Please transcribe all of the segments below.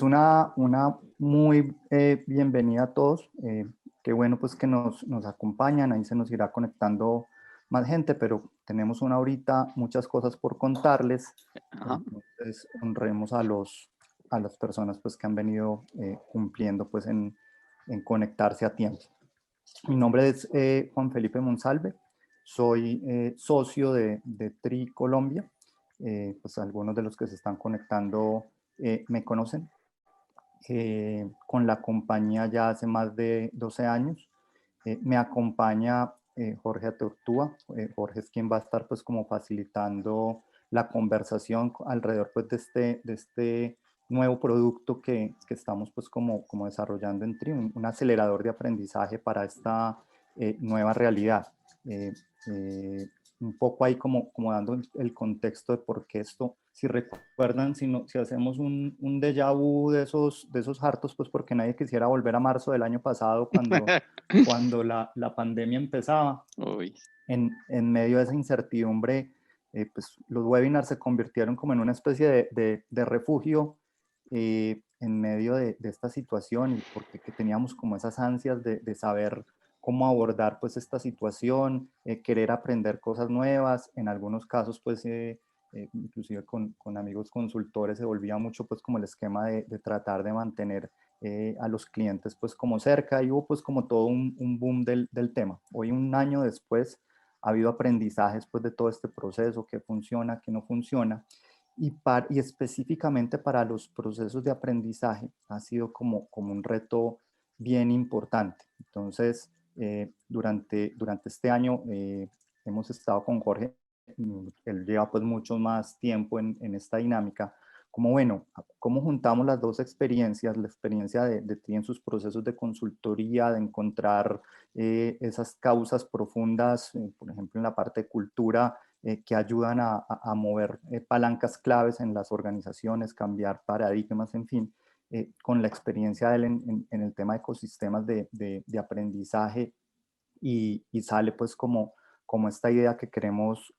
una muy bienvenida a todos. Qué bueno pues que nos acompañan, ahí se nos irá conectando más gente, pero tenemos una horita, muchas cosas por contarles. Ajá. Entonces honremos a las personas pues que han venido cumpliendo pues en conectarse a tiempo. Mi nombre es Juan Felipe Monsalve, soy socio de TRI Colombia. Pues algunos de los que se están conectando me conocen. Con la compañía ya hace más de 12 años. Me acompaña Jorge Atortúa. Jorge es quien va a estar pues como facilitando la conversación alrededor pues de este nuevo producto que estamos pues como desarrollando en TRI, un acelerador de aprendizaje para esta nueva realidad. Eh, eh, un poco ahí como dando el contexto de por qué esto, si recuerdan, si hacemos un déjà vu de esos hartos, pues porque nadie quisiera volver a marzo del año pasado cuando la pandemia empezaba. Uy, En medio de esa incertidumbre, pues los webinars se convirtieron como en una especie de refugio en medio de esta situación, y porque que teníamos como esas ansias de saber cómo abordar pues esta situación, querer aprender cosas nuevas. En algunos casos pues inclusive con amigos consultores se volvía mucho pues como el esquema de tratar de mantener a los clientes pues como cerca, y hubo pues como todo un boom del tema. Hoy, un año después, ha habido aprendizajes pues de todo este proceso, qué funciona, qué no funciona, y específicamente para los procesos de aprendizaje ha sido como un reto bien importante. Entonces, durante este año hemos estado con Jorge. Él lleva pues mucho más tiempo en esta dinámica, como bueno, cómo juntamos las dos experiencias, la experiencia de ti en sus procesos de consultoría, de encontrar esas causas profundas, por ejemplo, en la parte de cultura, que ayudan a mover palancas claves en las organizaciones, cambiar paradigmas, en fin, con la experiencia de él en el tema de ecosistemas de aprendizaje, y sale pues como esta idea que queremos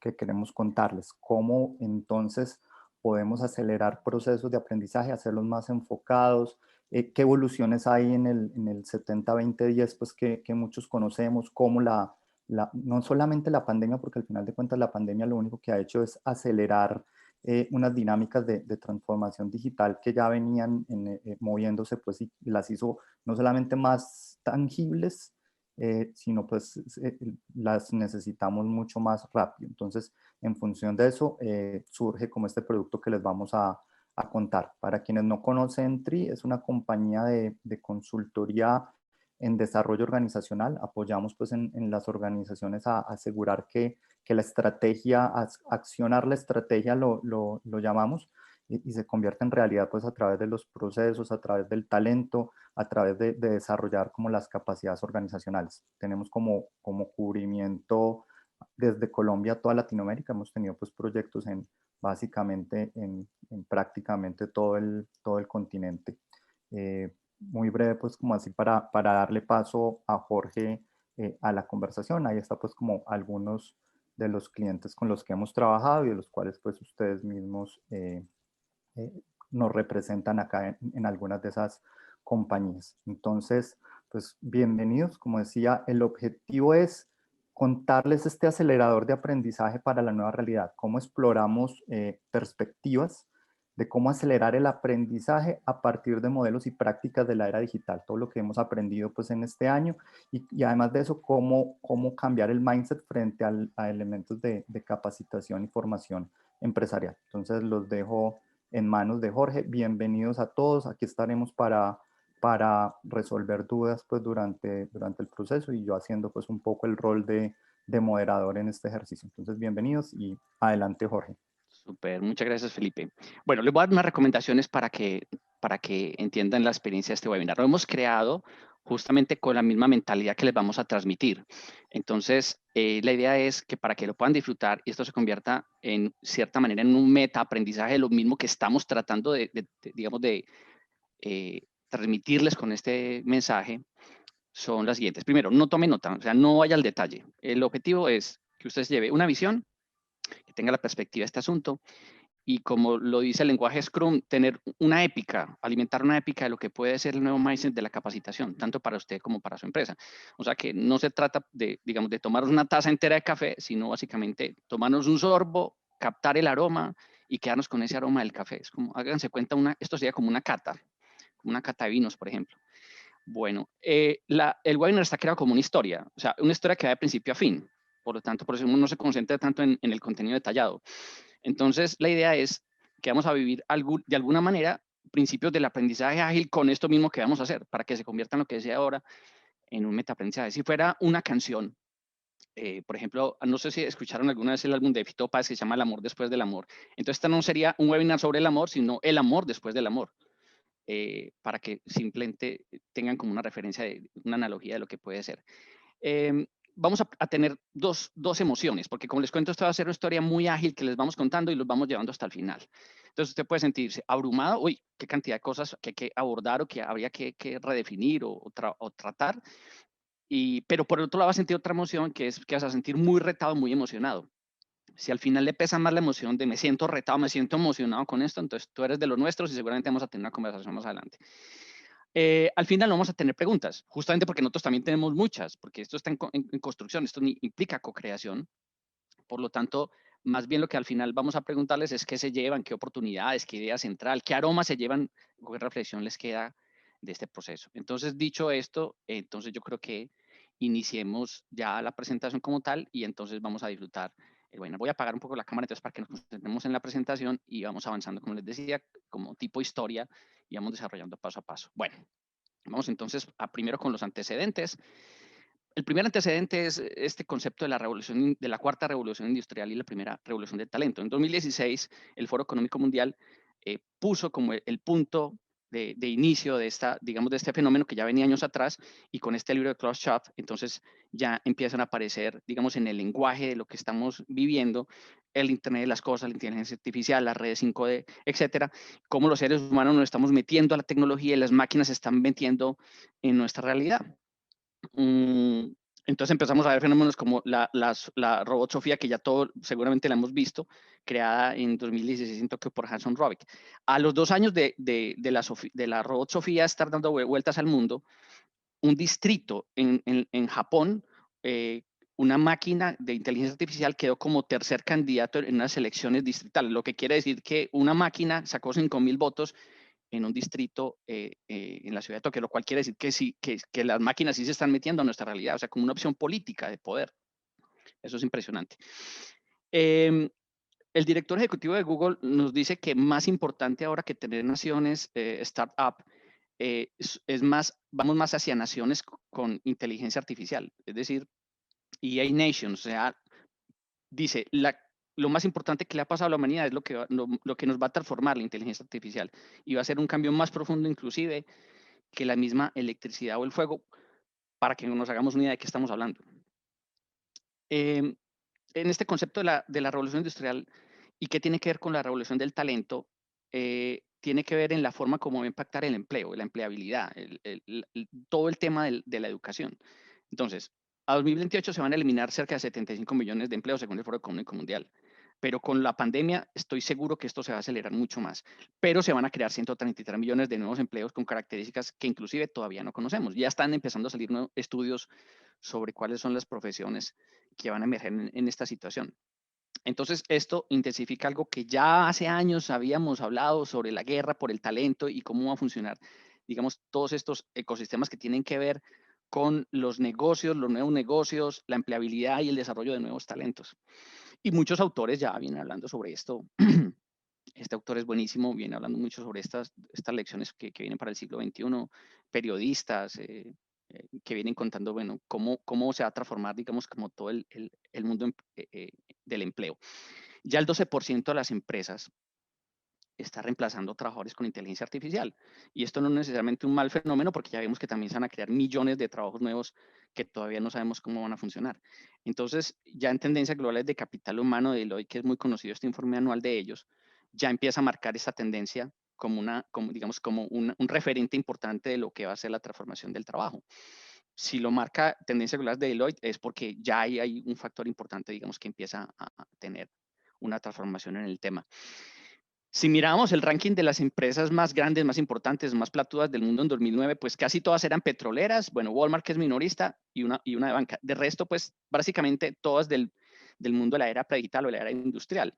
contarles, cómo entonces podemos acelerar procesos de aprendizaje, hacerlos más enfocados, qué evoluciones hay en el 70-20-10, pues que muchos conocemos, como no solamente la pandemia, porque al final de cuentas la pandemia lo único que ha hecho es acelerar unas dinámicas de transformación digital que ya venían moviéndose, pues, y las hizo no solamente más tangibles, sino pues las necesitamos mucho más rápido. Entonces, en función de eso, surge como este producto que les vamos a contar. Para quienes no conocen, TRI es una compañía de consultoría en desarrollo organizacional. Apoyamos pues en las organizaciones a asegurar que la estrategia, accionar la estrategia lo llamamos, y se convierte en realidad pues a través de los procesos, a través del talento, a través de desarrollar como las capacidades organizacionales. Tenemos como cubrimiento desde Colombia a toda Latinoamérica. Hemos tenido pues proyectos básicamente en prácticamente todo el continente. Muy breve pues como así para darle paso a Jorge a la conversación. Ahí está pues como algunos de los clientes con los que hemos trabajado y de los cuales pues ustedes mismos eh, nos representan acá en algunas de esas compañías. Entonces, pues bienvenidos. Como decía, el objetivo es contarles este acelerador de aprendizaje para la nueva realidad, cómo exploramos perspectivas de cómo acelerar el aprendizaje a partir de modelos y prácticas de la era digital, todo lo que hemos aprendido pues en este año, y además de eso, cómo cambiar el mindset frente a elementos de capacitación y formación empresarial. Entonces los dejo en manos de Jorge. Bienvenidos a todos. Aquí estaremos para resolver dudas pues durante el proceso, y yo haciendo pues un poco el rol de moderador en este ejercicio. Entonces, bienvenidos y adelante, Jorge. súper, muchas gracias, Felipe. Bueno, les voy a dar unas recomendaciones para que entiendan la experiencia de este webinar. Lo hemos creado justamente con la misma mentalidad que les vamos a transmitir. Entonces, la idea es que para que lo puedan disfrutar y esto se convierta en cierta manera en un meta aprendizaje, lo mismo que estamos tratando digamos, de transmitirles con este mensaje, son las siguientes. Primero, no tome nota, o sea, no vaya al detalle. El objetivo es que usted lleve una visión, que tenga la perspectiva de este asunto, y como lo dice el lenguaje Scrum, tener una épica, alimentar una épica de lo que puede ser el nuevo mindset de la capacitación, tanto para usted como para su empresa. O sea que no se trata de, digamos, de tomarnos una taza entera de café, sino básicamente tomarnos un sorbo, captar el aroma y quedarnos con ese aroma del café. Es como, háganse cuenta, esto sería como una cata de vinos, por ejemplo. Bueno, el webinar está creado como una historia, o sea, una historia que va de principio a fin. Por lo tanto, por eso uno no se concentra tanto en el contenido detallado. Entonces, la idea es que vamos a vivir de alguna manera principios del aprendizaje ágil con esto mismo que vamos a hacer, para que se convierta en lo que decía ahora, en un metaaprendizaje. Si fuera una canción, por ejemplo, no sé si escucharon alguna vez el álbum de Fito Páez que se llama El amor después del amor. Entonces, esta no sería un webinar sobre el amor, sino el amor después del amor. Para que simplemente tengan como una referencia, una analogía de lo que puede ser. Vamos a tener dos emociones, porque como les cuento, esto va a ser una historia muy ágil que les vamos contando y los vamos llevando hasta el final. Entonces usted puede sentirse abrumado, uy, qué cantidad de cosas que hay que abordar o que habría que redefinir o tratar, pero por el otro lado va a sentir otra emoción que es que vas a sentir muy retado, muy emocionado. Si al final le pesa más la emoción de me siento retado, me siento emocionado con esto, entonces tú eres de los nuestros y seguramente vamos a tener una conversación más adelante. Al final no vamos a tener preguntas, justamente porque nosotros también tenemos muchas, porque esto está en construcción, esto implica co-creación. Por lo tanto, más bien lo que al final vamos a preguntarles es qué se llevan, qué oportunidades, qué idea central, qué aroma se llevan, qué reflexión les queda de este proceso. Entonces, dicho esto, entonces yo creo que iniciemos ya la presentación como tal y entonces vamos a disfrutar. Bueno, voy a apagar un poco la cámara entonces para que nos concentremos en la presentación y vamos avanzando, como les decía, como tipo historia y vamos desarrollando paso a paso. Bueno, vamos entonces primero con los antecedentes. El primer antecedente es este concepto de la revolución, de la cuarta revolución industrial y la primera revolución del talento. En 2016, el Foro Económico Mundial puso como el punto de inicio de digamos, de este fenómeno que ya venía años atrás, y con este libro de Klaus Schwab, entonces ya empiezan a aparecer, digamos, en el lenguaje de lo que estamos viviendo, el Internet de las cosas, la inteligencia artificial, las redes 5D, etcétera, cómo los seres humanos nos estamos metiendo a la tecnología y las máquinas se están metiendo en nuestra realidad. Entonces empezamos a ver fenómenos como la robot Sofía, que ya todo seguramente la hemos visto, creada en 2016 en Tokio por Hanson Robic. A los 2 años de la robot Sofía estar dando vueltas al mundo, un distrito en Japón, una máquina de inteligencia artificial quedó como tercer candidato en unas elecciones distritales, lo que quiere decir que una máquina sacó 5.000 votos en un distrito en la ciudad de Tokio, lo cual quiere decir que sí, que las máquinas sí se están metiendo a nuestra realidad, o sea, como una opción política de poder. Eso es impresionante. El director ejecutivo de Google nos dice que más importante ahora que tener naciones startup, es más, vamos más hacia naciones con inteligencia artificial, es decir, EA Nations, o sea, dice, lo más importante que le ha pasado a la humanidad es lo que nos va a transformar la inteligencia artificial y va a ser un cambio más profundo inclusive que la misma electricidad o el fuego, para que nos hagamos una idea de qué estamos hablando. En este concepto de la revolución industrial y qué tiene que ver con la revolución del talento, tiene que ver en la forma como va a impactar el empleo, la empleabilidad, todo el tema de la educación. Entonces, a 2028 se van a eliminar cerca de 75 millones de empleos según el Foro Económico Mundial. Pero con la pandemia estoy seguro que esto se va a acelerar mucho más. Pero se van a crear 133 millones de nuevos empleos con características que inclusive todavía no conocemos. Ya están empezando a salir nuevos estudios sobre cuáles son las profesiones que van a emerger en esta situación. Entonces, esto intensifica algo que ya hace años habíamos hablado sobre la guerra por el talento y cómo va a funcionar, digamos, todos estos ecosistemas que tienen que ver con los negocios, los nuevos negocios, la empleabilidad y el desarrollo de nuevos talentos. Y muchos autores ya vienen hablando sobre esto. Este autor es buenísimo, viene hablando mucho sobre estas lecciones que vienen para el siglo XXI, periodistas que vienen contando, bueno, cómo se va a transformar, digamos, como todo el mundo del empleo. Ya el 12% de las empresas está reemplazando trabajadores con inteligencia artificial. Y esto no es necesariamente un mal fenómeno porque ya vemos que también se van a crear millones de trabajos nuevos que todavía no sabemos cómo van a funcionar. Entonces, ya en tendencias globales de capital humano de Deloitte, que es muy conocido este informe anual de ellos, ya empieza a marcar esta tendencia como, digamos, como un referente importante de lo que va a ser la transformación del trabajo. Si lo marca tendencias globales de Deloitte es porque ya hay un factor importante, digamos, que empieza a tener una transformación en el tema. Si miramos el ranking de las empresas más grandes, más importantes, más platudas del mundo en 2009, pues casi todas eran petroleras, bueno, Walmart que es minorista y una de banca. De resto, pues básicamente todas del mundo de la era predigital o de la era industrial.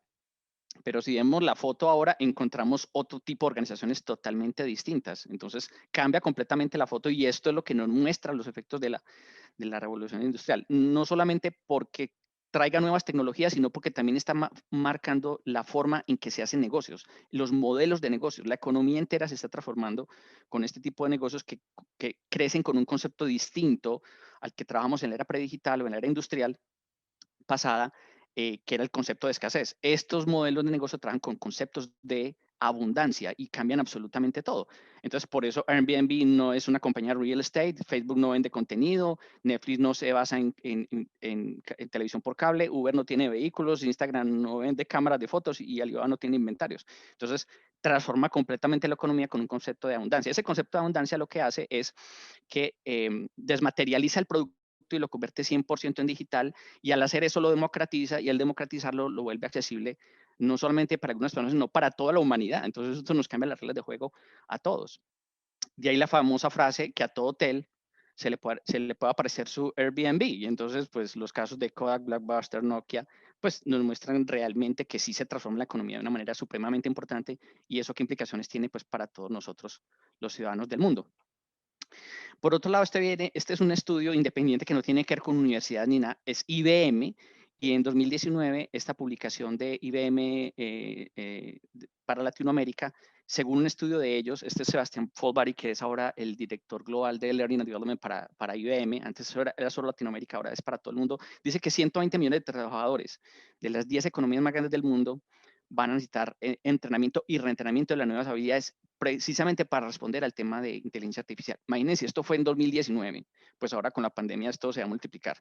Pero si vemos la foto ahora, encontramos otro tipo de organizaciones totalmente distintas. Entonces, cambia completamente la foto y esto es lo que nos muestra los efectos de la revolución industrial. No solamente porque traiga nuevas tecnologías, sino porque también está marcando la forma en que se hacen negocios, los modelos de negocios. La economía entera se está transformando con este tipo de negocios que crecen con un concepto distinto al que trabajamos en la era predigital o en la era industrial pasada, que era el concepto de escasez. Estos modelos de negocio trabajan con conceptos de abundancia y cambian absolutamente todo. Entonces, por eso Airbnb no es una compañía de real estate, Facebook no vende contenido, Netflix no se basa en televisión por cable, Uber no tiene vehículos, Instagram no vende cámaras de fotos y Alibaba no tiene inventarios. Entonces, transforma completamente la economía con un concepto de abundancia. Ese concepto de abundancia lo que hace es que desmaterializa el producto y lo convierte 100% en digital, y al hacer eso lo democratiza, y al democratizarlo lo vuelve accesible no solamente para algunas personas, sino para toda la humanidad. Entonces esto nos cambia las reglas de juego a todos. De ahí la famosa frase que a todo hotel se le puede aparecer su Airbnb. Y entonces, pues los casos de Kodak, Blockbuster, Nokia, pues nos muestran realmente que sí se transforma la economía de una manera supremamente importante, y eso qué implicaciones tiene pues para todos nosotros, los ciudadanos del mundo. Por otro lado, este es un estudio independiente que no tiene que ver con universidad ni nada, es IBM, y en 2019 esta publicación de IBM para Latinoamérica, según un estudio de ellos, este es Sebastián Folbari, que es ahora el director global de Learning and Development para IBM, antes era solo Latinoamérica, ahora es para todo el mundo, dice que 120 millones de trabajadores de las 10 economías más grandes del mundo van a necesitar entrenamiento y reentrenamiento de las nuevas habilidades precisamente para responder al tema de inteligencia artificial. Imagínense, esto fue en 2019, pues ahora con la pandemia esto se va a multiplicar.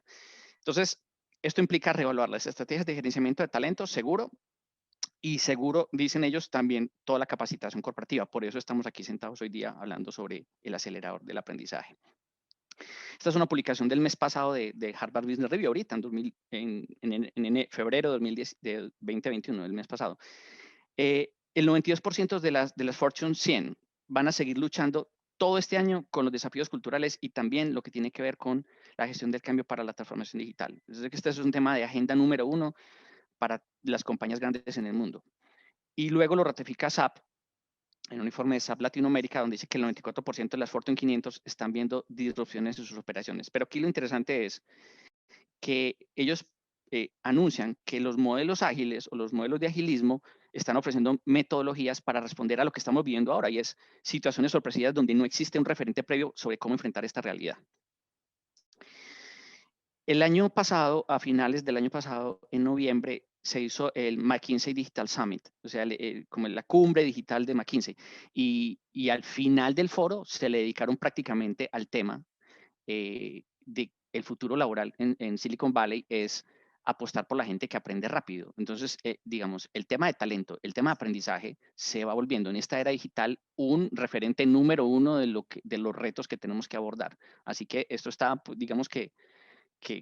Entonces, esto implica reevaluar las estrategias de gerenciamiento de talento, seguro, y seguro, dicen ellos, también toda la capacitación corporativa. Por eso estamos aquí sentados hoy día hablando sobre el acelerador del aprendizaje. Esta es una publicación del mes pasado de Harvard Business Review, ahorita, en febrero de 2021, del mes pasado. El 92% de las Fortune 100 van a seguir luchando todo este año con los desafíos culturales y también lo que tiene que ver con la gestión del cambio para la transformación digital. Es decir, que este es un tema de agenda número 1 para las compañías grandes en el mundo. Y luego lo ratifica SAP en un informe de SAP Latinoamérica, donde dice que el 94% de las Fortune 500 están viendo disrupciones en sus operaciones. Pero aquí lo interesante es que ellos anuncian que los modelos ágiles o los modelos de agilismo están ofreciendo metodologías para responder a lo que estamos viviendo ahora, y es situaciones sorpresivas donde no existe un referente previo sobre cómo enfrentar esta realidad. El año pasado, a finales del año pasado, en noviembre, se hizo el McKinsey Digital Summit, o sea, como la cumbre digital de McKinsey, y al final del foro se le dedicaron prácticamente al tema de el futuro laboral en Silicon Valley es apostar por la gente que aprende rápido. Entonces, digamos, el tema de talento, el tema de aprendizaje se va volviendo en esta era digital un referente número 1 de los retos que tenemos que abordar. Así que esto está, pues, digamos que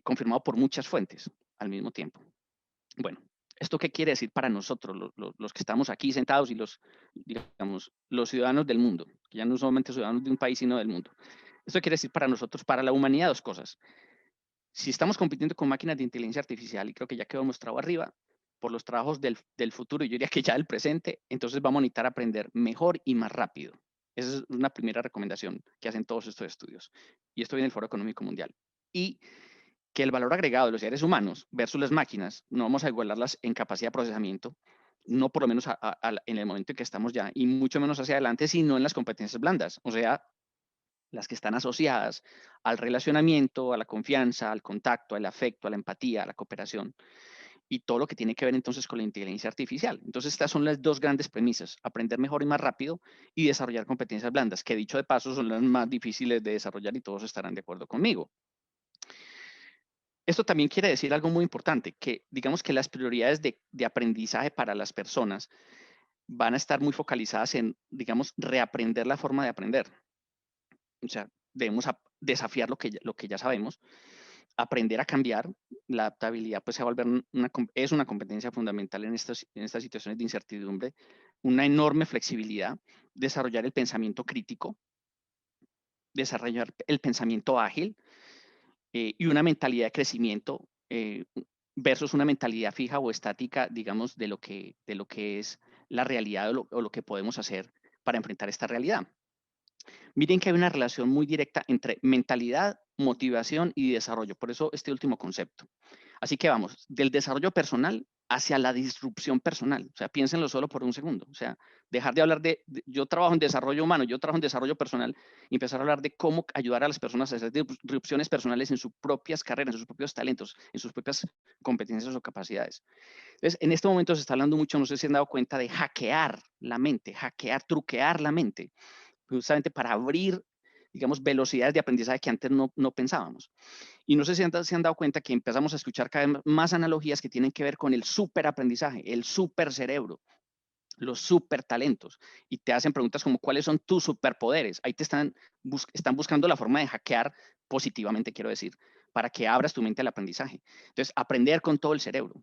confirmado por muchas fuentes al mismo tiempo. Bueno, ¿esto qué quiere decir para nosotros, los que estamos aquí sentados y digamos, los ciudadanos del mundo, que ya no solamente ciudadanos de un país, sino del mundo? Esto quiere decir para nosotros, para la humanidad, dos cosas. Si estamos compitiendo con máquinas de inteligencia artificial, y creo que ya quedó mostrado arriba, por los trabajos del futuro, y yo diría que ya del presente, entonces vamos a necesitar aprender mejor y más rápido. Esa es una primera recomendación que hacen todos estos estudios. Y esto viene del Foro Económico Mundial. Y que el valor agregado de los seres humanos versus las máquinas, no vamos a igualarlas en capacidad de procesamiento, no por lo menos en el momento en que estamos ya, y mucho menos hacia adelante, sino en las competencias blandas, o sea, las que están asociadas al relacionamiento, a la confianza, al contacto, al afecto, a la empatía, a la cooperación, y todo lo que tiene que ver entonces con la inteligencia artificial. Entonces, estas son las dos grandes premisas: aprender mejor y más rápido, y desarrollar competencias blandas, que dicho de paso son las más difíciles de desarrollar, y todos estarán de acuerdo conmigo. Esto también quiere decir algo muy importante, que digamos que las prioridades de aprendizaje para las personas van a estar muy focalizadas en, digamos, reaprender la forma de aprender. O sea, debemos desafiar lo que ya sabemos, aprender a cambiar. La adaptabilidad pues se va a volver es una competencia fundamental en estas situaciones de incertidumbre, una enorme flexibilidad, desarrollar el pensamiento crítico, desarrollar el pensamiento ágil y una mentalidad de crecimiento versus una mentalidad fija o estática, digamos, de lo que es la realidad o lo que podemos hacer para enfrentar esta realidad. Miren que hay una relación muy directa entre mentalidad, motivación y desarrollo. Por eso este último concepto. Así que vamos, del desarrollo personal hacia la disrupción personal. O sea, piénsenlo solo por un segundo. O sea, dejar de hablar yo trabajo en desarrollo humano, yo trabajo en desarrollo personal y empezar a hablar de cómo ayudar a las personas a hacer disrupciones personales en sus propias carreras, en sus propios talentos, en sus propias competencias o capacidades. Entonces, en este momento se está hablando mucho, no sé si han dado cuenta, de hackear la mente, truquear la mente, justamente para abrir, digamos, velocidades de aprendizaje que antes no pensábamos. Y no sé si se han dado cuenta que empezamos a escuchar cada vez más analogías que tienen que ver con el superaprendizaje, el supercerebro, los supertalentos. Y te hacen preguntas como, ¿cuáles son tus superpoderes? Ahí te están buscando la forma de hackear positivamente, quiero decir, para que abras tu mente al aprendizaje. Entonces, aprender con todo el cerebro.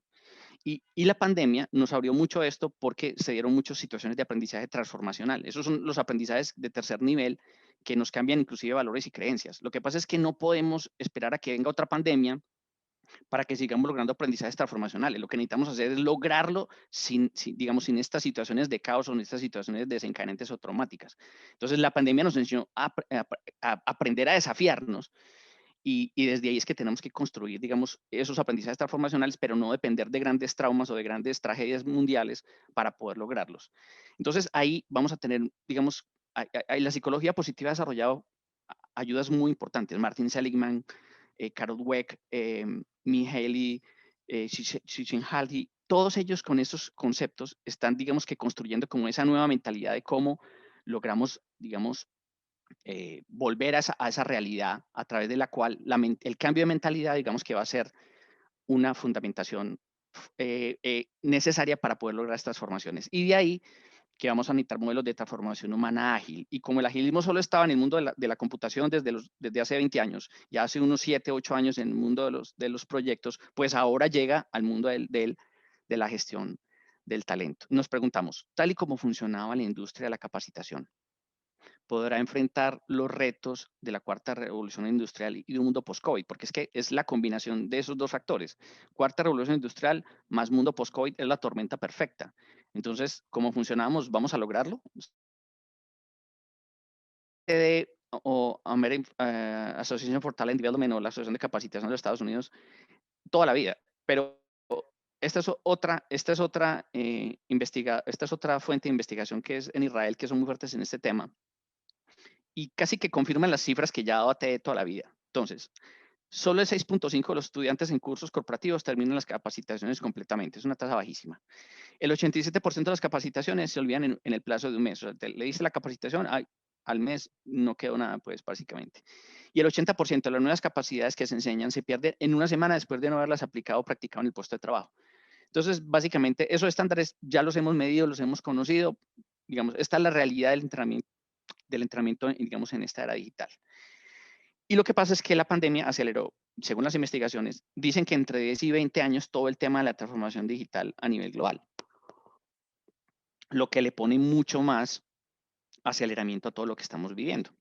Y la pandemia nos abrió mucho esto porque se dieron muchas situaciones de aprendizaje transformacional. Esos son los aprendizajes de tercer nivel que nos cambian inclusive valores y creencias. Lo que pasa es que no podemos esperar a que venga otra pandemia para que sigamos logrando aprendizajes transformacionales. Lo que necesitamos hacer es lograrlo digamos, sin estas situaciones de caos o en estas situaciones desencadenantes o traumáticas. Entonces, la pandemia nos enseñó a aprender a desafiarnos y desde ahí es que tenemos que construir, digamos, esos aprendizajes transformacionales, pero no depender de grandes traumas o de grandes tragedias mundiales para poder lograrlos. Entonces, ahí vamos a tener, digamos, la psicología positiva ha desarrollado ayudas muy importantes. Martin Seligman, Carol Dweck, Mihaly, Csikszentmihalyi, todos ellos con esos conceptos están, digamos, que construyendo como esa nueva mentalidad de cómo logramos, digamos, volver a esa realidad a través de la cual el cambio de mentalidad, digamos que va a ser una fundamentación necesaria para poder lograr estas transformaciones. Y de ahí que vamos a necesitar modelos de transformación humana ágil. Y como el agilismo solo estaba en el mundo de la computación desde hace 20 años, ya hace unos 7, 8 años en el mundo de los proyectos, pues ahora llega al mundo de la gestión del talento. Nos preguntamos, tal y como funcionaba la industria de la capacitación, podrá enfrentar los retos de la cuarta revolución industrial y de un mundo post-COVID, porque es que es la combinación de esos dos factores. Cuarta revolución industrial más mundo post-COVID es la tormenta perfecta. Entonces, ¿cómo funcionamos? ¿Vamos a lograrlo? O American Association for Talent Development o la Asociación de Capacitación de los Estados Unidos toda la vida, pero esta es otra fuente de investigación que es en Israel, que son muy fuertes en este tema y casi que confirman las cifras que ya daba TED toda la vida. Entonces, solo el 6.5 de los estudiantes en cursos corporativos terminan las capacitaciones completamente. Es una tasa bajísima. El 87% de las capacitaciones se olvidan en el plazo de un mes. O sea, le dice la capacitación, al mes no quedó nada, pues, básicamente. Y el 80% de las nuevas capacidades que se enseñan se pierden en una semana después de no haberlas aplicado o practicado en el puesto de trabajo. Entonces, básicamente, esos estándares ya los hemos medido, los hemos conocido. Digamos, esta es la realidad del entrenamiento, digamos, en esta era digital. Y lo que pasa es que la pandemia aceleró, según las investigaciones, dicen que entre 10 y 20 años todo el tema de la transformación digital a nivel global, lo que le pone mucho más aceleramiento a todo lo que estamos viviendo.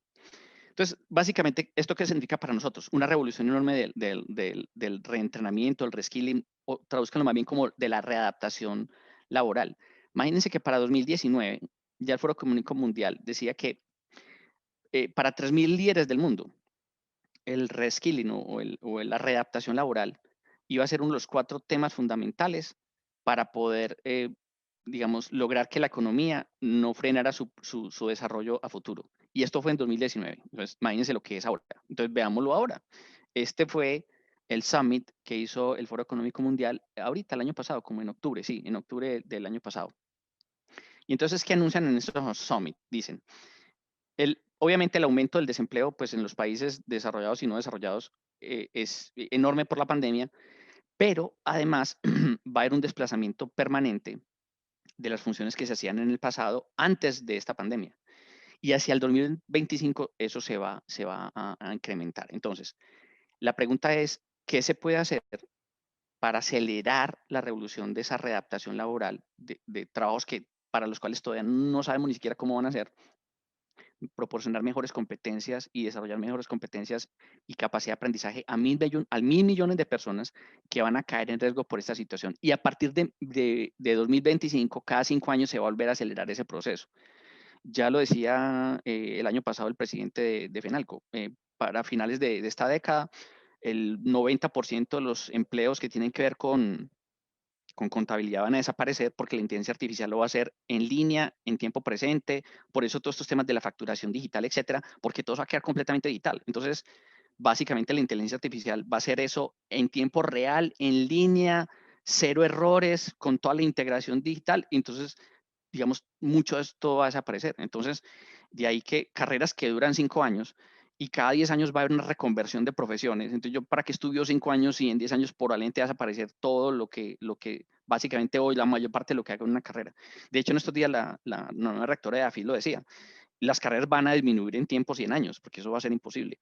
Entonces, básicamente, ¿esto qué significa para nosotros? Una revolución enorme del reentrenamiento, el reskilling, o traduzcanlo más bien como de la readaptación laboral. Imagínense que para 2019, ya el Foro Económico Mundial decía que para 3.000 líderes del mundo, el reskilling o la readaptación laboral iba a ser uno de los 4 temas fundamentales para poder, digamos, lograr que la economía no frenara su desarrollo a futuro. Y esto fue en 2019. Entonces, imagínense lo que es ahora. Entonces, veámoslo ahora. Este fue el summit que hizo el Foro Económico Mundial ahorita, el año pasado, como en octubre, sí, en octubre del año pasado. Y entonces, ¿qué anuncian en estos summit? Dicen, obviamente el aumento del desempleo pues, en los países desarrollados y no desarrollados es enorme por la pandemia, pero además va a haber un desplazamiento permanente de las funciones que se hacían en el pasado antes de esta pandemia. Y hacia el 2025 eso se va a incrementar. Entonces, la pregunta es, ¿qué se puede hacer para acelerar la revolución de esa readaptación laboral de trabajos que, para los cuales todavía no sabemos ni siquiera cómo van a ser? Proporcionar mejores competencias y desarrollar mejores competencias y capacidad de aprendizaje a 1.000 millones de personas que van a caer en riesgo por esta situación. Y a partir de 2025, cada 5 años se va a volver a acelerar ese proceso. Ya lo decía el año pasado el presidente de FENALCO. Para finales de esta década, el 90% de los empleos que tienen que ver con contabilidad van a desaparecer porque la inteligencia artificial lo va a hacer en línea, en tiempo presente, por eso todos estos temas de la facturación digital, etcétera, porque todo va a quedar completamente digital. Entonces, básicamente la inteligencia artificial va a hacer eso en tiempo real, en línea, cero errores, con toda la integración digital. Entonces, digamos, mucho de esto va a desaparecer. Entonces, de ahí que carreras que duran 5 años y cada 10 años va a haber una reconversión de profesiones. Entonces, yo, ¿para qué estudio 5 años y en 10 años probablemente va a desaparecer todo lo que básicamente hoy la mayor parte de lo que hago en una carrera? De hecho, en estos días la nueva rectora de AFI lo decía, las carreras van a disminuir en tiempos y en años, porque eso va a ser imposible.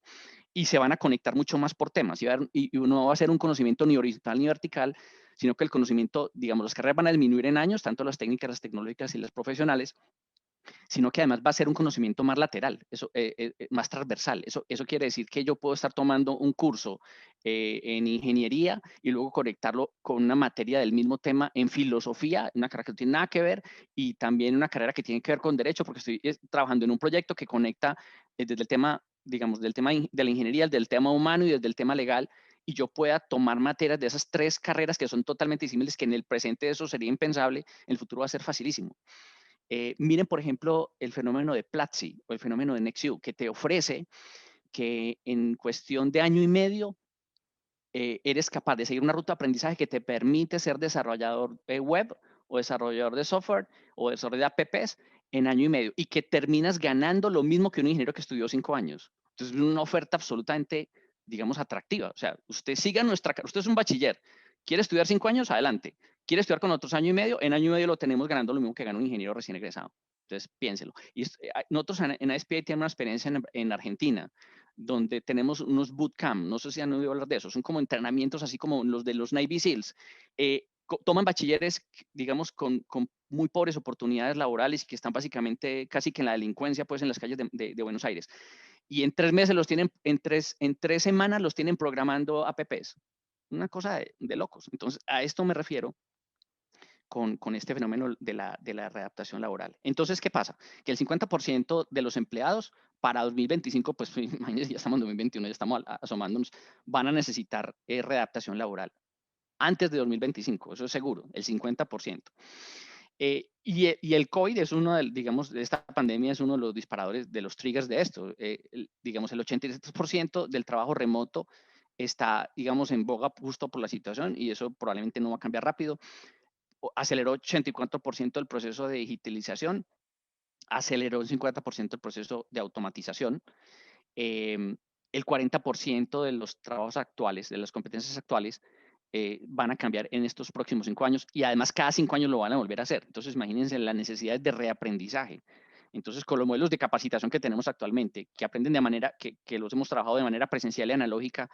Y se van a conectar mucho más por temas. Y uno va a hacer un conocimiento ni horizontal ni vertical, sino que el conocimiento, digamos, las carreras van a disminuir en años, tanto las técnicas, las tecnológicas y las profesionales, sino que además va a ser un conocimiento más lateral, eso, más transversal. Eso quiere decir que yo puedo estar tomando un curso en ingeniería y luego conectarlo con una materia del mismo tema en filosofía, una carrera que no tiene nada que ver, y también una carrera que tiene que ver con derecho, porque estoy trabajando en un proyecto que conecta desde el tema, digamos, del tema de la ingeniería, del tema humano y desde el tema legal, y yo pueda tomar materias de esas tres carreras que son totalmente disímiles, que en el presente eso sería impensable, en el futuro va a ser facilísimo. Miren, por ejemplo, el fenómeno de Platzi o el fenómeno de NextU, que te ofrece que en cuestión de año y medio eres capaz de seguir una ruta de aprendizaje que te permite ser desarrollador web o desarrollador de software o desarrollador de apps en año y medio y que terminas ganando lo mismo que un ingeniero que estudió 5 años. Entonces, es una oferta absolutamente, digamos, atractiva. O sea, usted siga nuestra, usted es un bachiller, quiere estudiar 5 años, adelante. Quiere estudiar con otros año y medio, en año y medio lo tenemos ganando lo mismo que gana un ingeniero recién egresado. Entonces, piénselo. Y nosotros en ASPI tenemos una experiencia en Argentina, donde tenemos unos bootcamp, no sé si han oído hablar de eso, son como entrenamientos así como los de los Navy SEALs. Toman bachilleres, digamos, con muy pobres oportunidades laborales y que están básicamente casi que en la delincuencia, pues en las calles de Buenos Aires. Y en 3 meses los tienen, en tres semanas los tienen programando apps. Una cosa de locos. Entonces, a esto me refiero con este fenómeno de la readaptación laboral. Entonces, ¿qué pasa? Que el 50% de los empleados para 2025, pues imagínense, ya estamos en 2021, ya estamos asomándonos, van a necesitar readaptación laboral antes de 2025, eso es seguro, el 50%. Y el COVID es uno digamos, de esta pandemia es uno de los disparadores, de los triggers de esto. Digamos, el 83% del trabajo remoto está, digamos, en boga justo por la situación y eso probablemente no va a cambiar rápido. Aceleró 84% el proceso de digitalización, aceleró un 50% el proceso de automatización. El 40% de los trabajos actuales, de las competencias actuales, van a cambiar en estos próximos 5 años y además cada 5 años lo van a volver a hacer. Entonces, imagínense las necesidades de reaprendizaje. Entonces, con los modelos de capacitación que tenemos actualmente, que aprenden de manera, que los hemos trabajado de manera presencial y analógica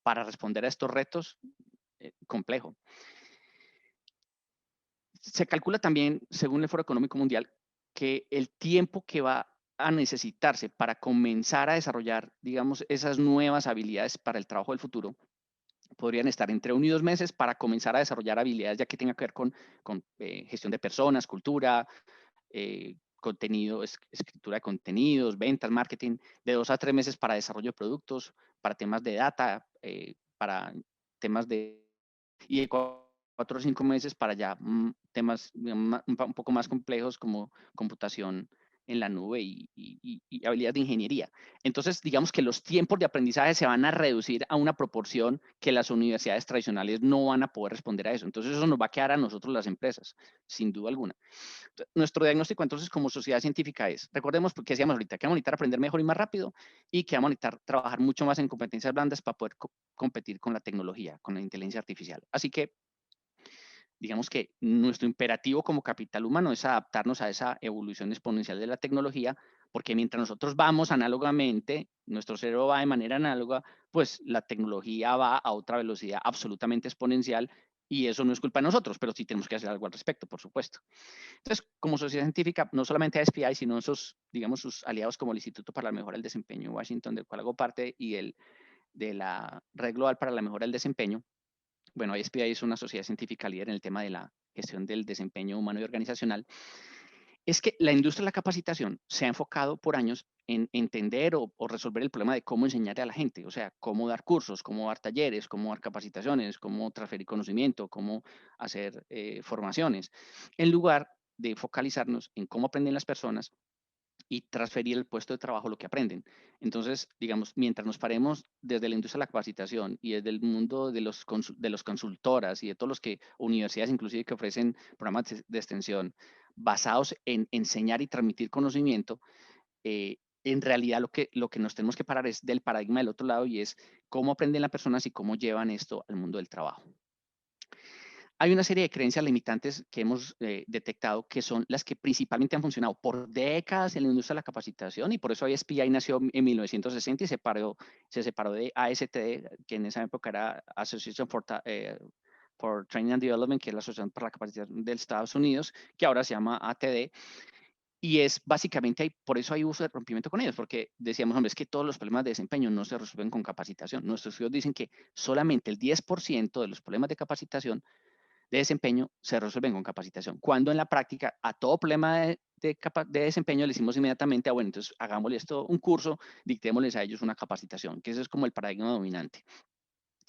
para responder a estos retos, complejo. Se calcula también, según el Foro Económico Mundial, que el tiempo que va a necesitarse para comenzar a desarrollar, digamos, esas nuevas habilidades para el trabajo del futuro, podrían estar entre 1 y 2 meses para comenzar a desarrollar habilidades ya que tenga que ver con gestión de personas, cultura, contenido, escritura de contenidos, ventas, marketing, de 2 a 3 meses para desarrollo de productos, para temas de data, para temas de... Y de 4 o 5 meses para ya temas un poco más complejos como computación en la nube y habilidades de ingeniería. Entonces, digamos que los tiempos de aprendizaje se van a reducir a una proporción que las universidades tradicionales no van a poder responder a eso. Entonces, eso nos va a quedar a nosotros las empresas, sin duda alguna. Nuestro diagnóstico entonces como sociedad científica es, recordemos que decíamos ahorita, que vamos a necesitar aprender mejor y más rápido y que vamos a necesitar trabajar mucho más en competencias blandas para poder competir con la tecnología, con la inteligencia artificial. Así que digamos que nuestro imperativo como capital humano es adaptarnos a esa evolución exponencial de la tecnología porque mientras nosotros vamos análogamente, nuestro cerebro va de manera análoga, pues la tecnología va a otra velocidad absolutamente exponencial y eso no es culpa de nosotros, pero sí tenemos que hacer algo al respecto, por supuesto. Entonces, como sociedad científica, no solamente a SPI, sino sus, digamos, sus aliados como el Instituto para la Mejora del Desempeño en Washington, del cual hago parte, y el de la Red Global para la Mejora del Desempeño. Bueno, SPI es una sociedad científica líder en el tema de la gestión del desempeño humano y organizacional. Es que la industria de la capacitación se ha enfocado por años en entender o resolver el problema de cómo enseñar a la gente, o sea, cómo dar cursos, cómo dar talleres, cómo dar capacitaciones, cómo transferir conocimiento, cómo hacer formaciones, en lugar de focalizarnos en cómo aprenden las personas y transferir el puesto de trabajo lo que aprenden. Entonces, digamos, mientras nos paremos desde la industria de la capacitación y desde el mundo de los consultoras y de todos los que, universidades inclusive que ofrecen programas de extensión basados en enseñar y transmitir conocimiento, en realidad lo que nos tenemos que parar es del paradigma del otro lado y es cómo aprenden las personas y cómo llevan esto al mundo del trabajo. Hay una serie de creencias limitantes que hemos detectado que son las que principalmente han funcionado por décadas en la industria de la capacitación y por eso SPI nació en 1960 y se separó de ASTD, que en esa época era Association for Training and Development, que es la Asociación para la Capacitación de Estados Unidos, que ahora se llama ATD. Y es básicamente, por eso hay uso de rompimiento con ellos, porque decíamos, hombre, es que todos los problemas de desempeño no se resuelven con capacitación. Nuestros estudios dicen que solamente el 10% de los problemas de capacitación de desempeño se resuelven con capacitación. Cuando en la práctica a todo problema de desempeño le decimos inmediatamente, bueno, entonces hagámosle esto un curso, dictémosles a ellos una capacitación, que eso es como el paradigma dominante.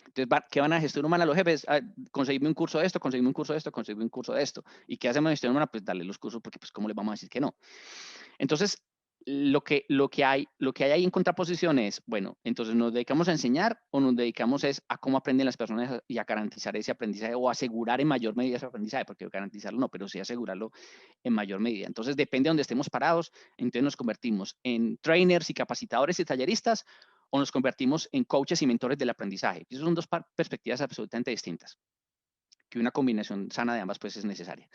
Entonces, ¿qué van a gestión humana los jefes? Conseguirme un curso de esto, conseguirme un curso de esto, conseguirme un curso de esto. ¿Y qué hacemos en gestión humana? Pues darle los cursos, porque pues cómo les vamos a decir que no. Entonces, lo que hay ahí en contraposición es, bueno, entonces nos dedicamos a enseñar o nos dedicamos es a cómo aprenden las personas y a garantizar ese aprendizaje o asegurar en mayor medida ese aprendizaje, porque garantizarlo no, pero sí asegurarlo en mayor medida. Entonces, depende de donde estemos parados, entonces nos convertimos en trainers y capacitadores y talleristas o nos convertimos en coaches y mentores del aprendizaje. Esas son dos perspectivas absolutamente distintas, que una combinación sana de ambas pues es necesaria.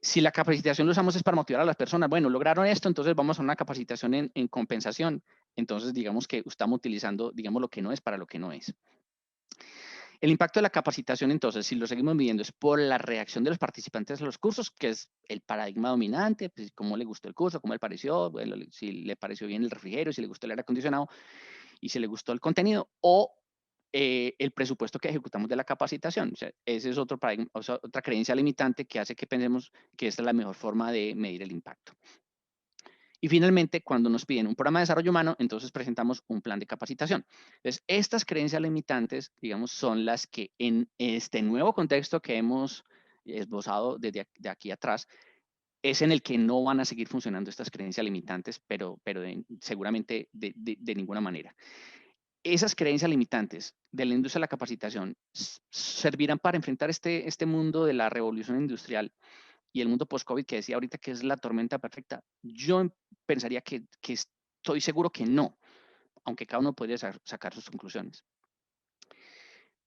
Si la capacitación lo usamos es para motivar a las personas, bueno, lograron esto, entonces vamos a una capacitación en compensación. Entonces, digamos que estamos utilizando, digamos, lo que no es para lo que no es. El impacto de la capacitación, entonces, si lo seguimos midiendo, es por la reacción de los participantes a los cursos, que es el paradigma dominante, pues cómo le gustó el curso, cómo le pareció, bueno, si le pareció bien el refrigerio, si le gustó el aire acondicionado y si le gustó el contenido, o el presupuesto que ejecutamos de la capacitación. O sea, ese es otro paradigma, o sea, otra creencia limitante que hace que pensemos que esta es la mejor forma de medir el impacto. Y finalmente, cuando nos piden un programa de desarrollo humano, entonces presentamos un plan de capacitación. Entonces, estas creencias limitantes, digamos, son las que en este nuevo contexto que hemos esbozado desde de aquí atrás, es en el que no van a seguir funcionando estas creencias limitantes, pero seguramente de ninguna manera. Esas creencias limitantes de la industria de la capacitación servirán para enfrentar este mundo de la revolución industrial y el mundo post-COVID que decía ahorita que es la tormenta perfecta. Yo pensaría que estoy seguro que no, aunque cada uno podría sacar sus conclusiones.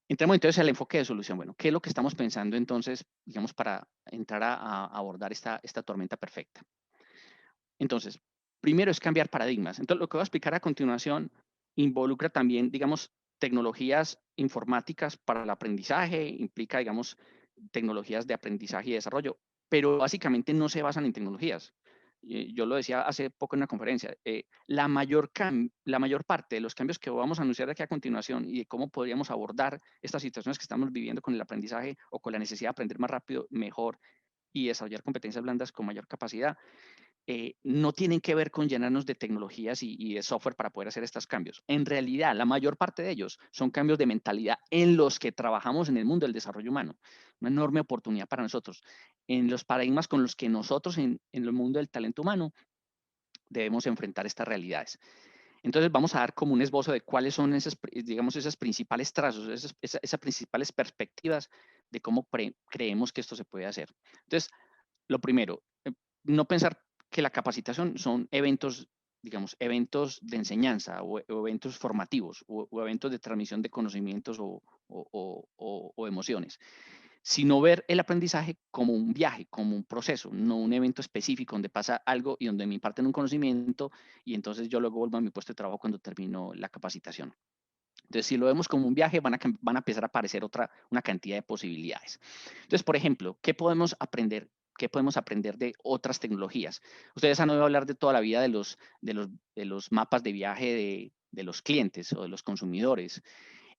Entremos entonces al enfoque de solución. Bueno, ¿qué es lo que estamos pensando entonces, digamos, para entrar a abordar esta tormenta perfecta? Entonces, primero es cambiar paradigmas. Entonces, lo que voy a explicar a continuación involucra también, digamos, tecnologías informáticas para el aprendizaje, implica, digamos, tecnologías de aprendizaje y desarrollo, pero básicamente no se basan en tecnologías. Yo lo decía hace poco en una conferencia, la mayor parte de los cambios que vamos a anunciar aquí a continuación y de cómo podríamos abordar estas situaciones que estamos viviendo con el aprendizaje o con la necesidad de aprender más rápido, mejor y desarrollar competencias blandas con mayor capacidad, no tienen que ver con llenarnos de tecnologías y de software para poder hacer estos cambios. En realidad, la mayor parte de ellos son cambios de mentalidad en los que trabajamos en el mundo del desarrollo humano. Una enorme oportunidad para nosotros. En los paradigmas con los que nosotros en el mundo del talento humano debemos enfrentar estas realidades. Entonces vamos a dar como un esbozo de cuáles son esas, digamos, esas principales trazos, esas principales perspectivas de cómo creemos que esto se puede hacer. Entonces, lo primero, no pensar que la capacitación son eventos, digamos, eventos de enseñanza o eventos formativos o eventos de transmisión de conocimientos o emociones. sino ver el aprendizaje como un viaje, como un proceso, no un evento específico donde pasa algo y donde me imparten un conocimiento y entonces yo luego vuelvo a mi puesto de trabajo cuando termino la capacitación. Entonces, si lo vemos como un viaje, van a empezar a aparecer una cantidad de posibilidades. Entonces, por ejemplo, ¿qué podemos aprender? ¿Qué podemos aprender de otras tecnologías? Ustedes han oído hablar de toda la vida de los mapas de viaje de los clientes o de los consumidores.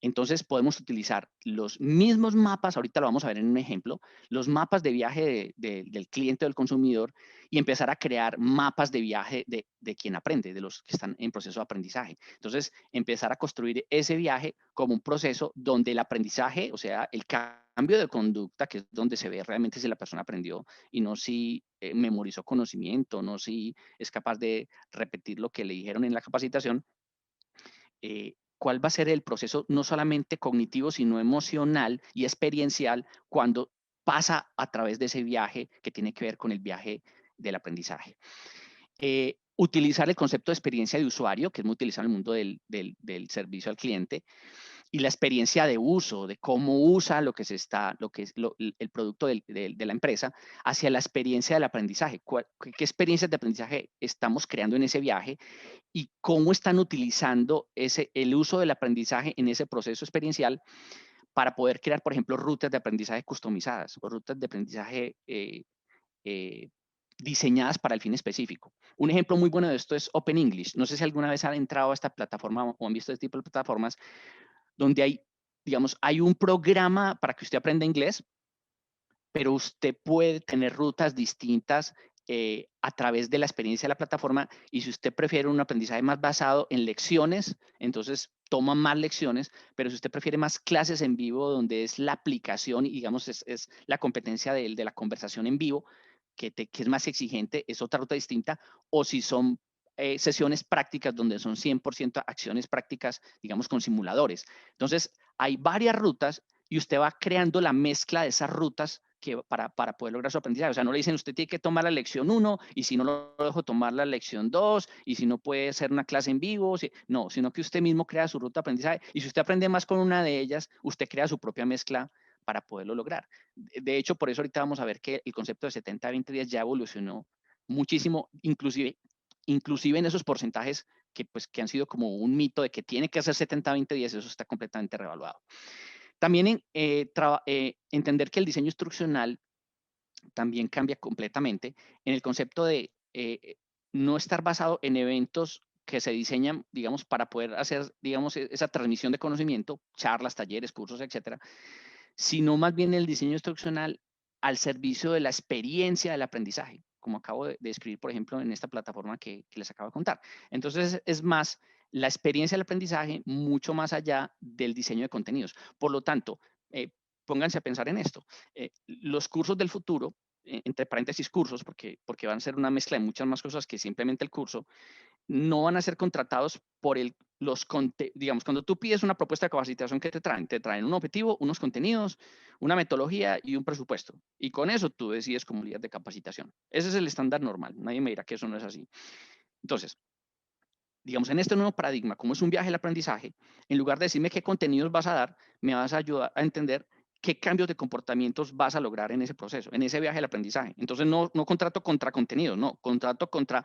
Entonces podemos utilizar los mismos mapas, ahorita lo vamos a ver en un ejemplo, los mapas de viaje del cliente o del consumidor y empezar a crear mapas de viaje de quien aprende, de los que están en proceso de aprendizaje. Entonces empezar a construir ese viaje como un proceso donde el aprendizaje, o sea, el cambio de conducta, que es donde se ve realmente si la persona aprendió y no si memorizó conocimiento, no si es capaz de repetir lo que le dijeron en la capacitación, cuál va a ser el proceso no solamente cognitivo, sino emocional y experiencial cuando pasa a través de ese viaje que tiene que ver con el viaje del aprendizaje. Utilizar el concepto de experiencia de usuario, que es muy utilizado en el mundo del servicio al cliente, y la experiencia de uso, de cómo usa lo que es el producto de la empresa, hacia la experiencia del aprendizaje. ¿Qué experiencias de aprendizaje estamos creando en ese viaje y cómo están utilizando el uso del aprendizaje en ese proceso experiencial para poder crear, por ejemplo, rutas de aprendizaje customizadas o rutas de aprendizaje eh, diseñadas para el fin específico? Un ejemplo muy bueno de esto es Open English. No sé si alguna vez han entrado a esta plataforma o han visto este tipo de plataformas donde hay un programa para que usted aprenda inglés, pero usted puede tener rutas distintas a través de la experiencia de la plataforma y si usted prefiere un aprendizaje más basado en lecciones, entonces toma más lecciones, pero si usted prefiere más clases en vivo donde es la aplicación y digamos es la competencia de la conversación en vivo, que es más exigente, es otra ruta distinta, o si son sesiones prácticas donde son 100% acciones prácticas, digamos, con simuladores. Entonces, hay varias rutas y usted va creando la mezcla de esas rutas para poder lograr su aprendizaje. O sea, no le dicen, usted tiene que tomar la lección 1 y si no lo dejo tomar la lección 2 y si no puede hacer una clase en vivo. No, sino que usted mismo crea su ruta de aprendizaje y si usted aprende más con una de ellas, usted crea su propia mezcla para poderlo lograr. De hecho, por eso ahorita vamos a ver que el concepto de 70-20 días ya evolucionó muchísimo, inclusive en esos porcentajes que han sido como un mito de que tiene que hacer 70-20 días, eso está completamente revaluado. También entender que el diseño instruccional también cambia completamente en el concepto de no estar basado en eventos que se diseñan, digamos, para poder hacer, digamos, esa transmisión de conocimiento, charlas, talleres, cursos, etcétera, sino más bien el diseño instruccional al servicio de la experiencia del aprendizaje, como acabo de escribir, por ejemplo, en esta plataforma que les acabo de contar. Entonces, es más la experiencia del aprendizaje mucho más allá del diseño de contenidos. Por lo tanto, pónganse a pensar en esto. Los cursos del futuro, entre paréntesis cursos, porque van a ser una mezcla de muchas más cosas que simplemente el curso, no van a ser contratados por digamos, cuando tú pides una propuesta de capacitación, ¿qué te traen? Te traen un objetivo, unos contenidos, una metodología y un presupuesto. Y con eso tú decides como líder de capacitación. Ese es el estándar normal. Nadie me dirá que eso no es así. Entonces, digamos, en este nuevo paradigma, como es un viaje al aprendizaje, en lugar de decirme qué contenidos vas a dar, me vas a ayudar a entender qué cambios de comportamientos vas a lograr en ese proceso, en ese viaje al aprendizaje. Entonces, no contrato contra contenidos, no, contrato contra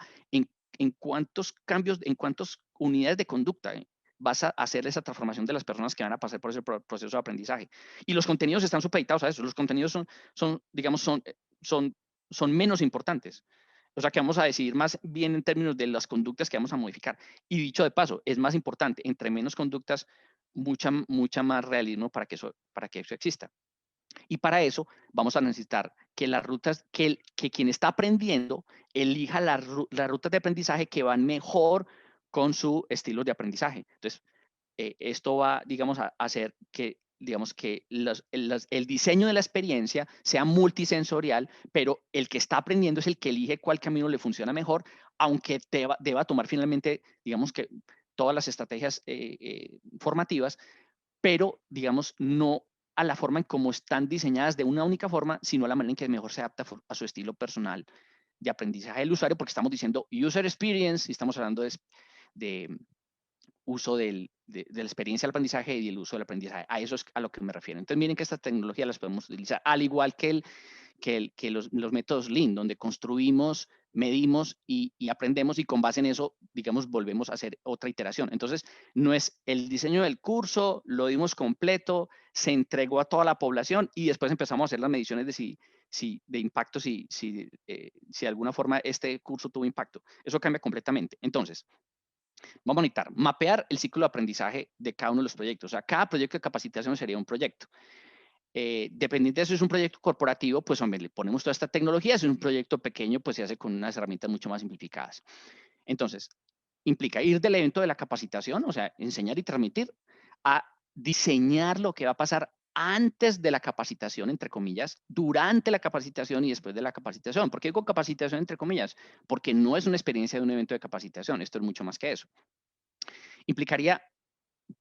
en cuántos cambios, en cuántas unidades de conducta vas a hacer esa transformación de las personas que van a pasar por ese proceso de aprendizaje. Y los contenidos están supeditados a eso. Los contenidos digamos, son menos importantes. O sea, que vamos a decidir más bien en términos de las conductas que vamos a modificar. Y dicho de paso, es más importante, entre menos conductas, mucha más realismo para que eso exista. Y para eso vamos a necesitar que las rutas, que quien está aprendiendo elija las rutas de aprendizaje que van mejor con su estilo de aprendizaje. Entonces, esto va, digamos, a hacer que, digamos, que el diseño de la experiencia sea multisensorial, pero el que está aprendiendo es el que elige cuál camino le funciona mejor, aunque deba tomar finalmente, digamos, que todas las estrategias formativas, pero, digamos, no a la forma en cómo están diseñadas de una única forma, sino a la manera en que mejor se adapta a su estilo personal de aprendizaje del usuario, porque estamos diciendo user experience y estamos hablando de uso de la experiencia del aprendizaje y el uso del aprendizaje. A eso es a lo que me refiero. Entonces, miren que estas tecnologías las podemos utilizar, al igual que los métodos Lean, donde construimos, medimos y aprendemos, y con base en eso, digamos, volvemos a hacer otra iteración. Entonces, no es el diseño del curso, lo dimos completo, se entregó a toda la población y después empezamos a hacer las mediciones de impacto, si de alguna forma este curso tuvo impacto. Eso cambia completamente. Entonces, vamos a necesitar mapear el ciclo de aprendizaje de cada uno de los proyectos. O sea, cada proyecto de capacitación sería un proyecto. Dependiente de eso, es un proyecto corporativo, pues hombre, le ponemos toda esta tecnología. Si es un proyecto pequeño, pues se hace con unas herramientas mucho más simplificadas. Entonces, implica ir del evento de la capacitación, o sea, enseñar y transmitir, a diseñar lo que va a pasar antes de la capacitación, entre comillas, durante la capacitación y después de la capacitación. ¿Por qué digo capacitación, entre comillas? Porque no es una experiencia de un evento de capacitación, esto es mucho más que eso. Implicaría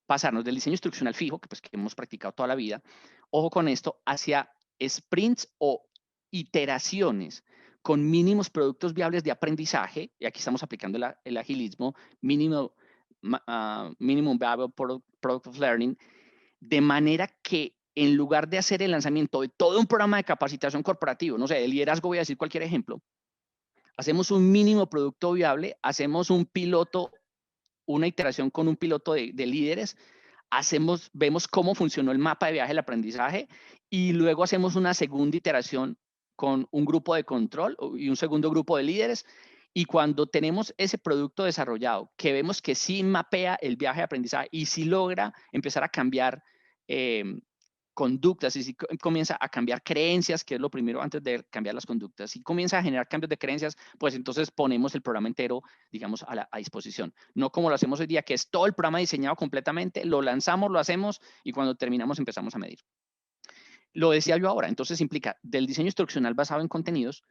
pasarnos del diseño instruccional fijo, que, pues, que hemos practicado toda la vida, ojo con esto, hacia sprints o iteraciones con mínimos productos viables de aprendizaje, y aquí estamos aplicando el agilismo, minimum viable product of learning, de manera que en lugar de hacer el lanzamiento de todo un programa de capacitación corporativo, no sé, de liderazgo, voy a decir cualquier ejemplo, hacemos un mínimo producto viable, hacemos un piloto, una iteración con un piloto de líderes, vemos cómo funcionó el mapa de viaje del aprendizaje y luego hacemos una segunda iteración con un grupo de control y un segundo grupo de líderes. Y cuando tenemos ese producto desarrollado, que vemos que sí mapea el viaje de aprendizaje y sí logra empezar a cambiar eh, conductas, y si comienza a cambiar creencias, que es lo primero antes de cambiar las conductas, si comienza a generar cambios de creencias, pues entonces ponemos el programa entero, digamos, a disposición. No como lo hacemos hoy día, que es todo el programa diseñado completamente, lo lanzamos, lo hacemos y cuando terminamos empezamos a medir. Lo decía yo ahora, entonces implica del diseño instruccional basado en contenidos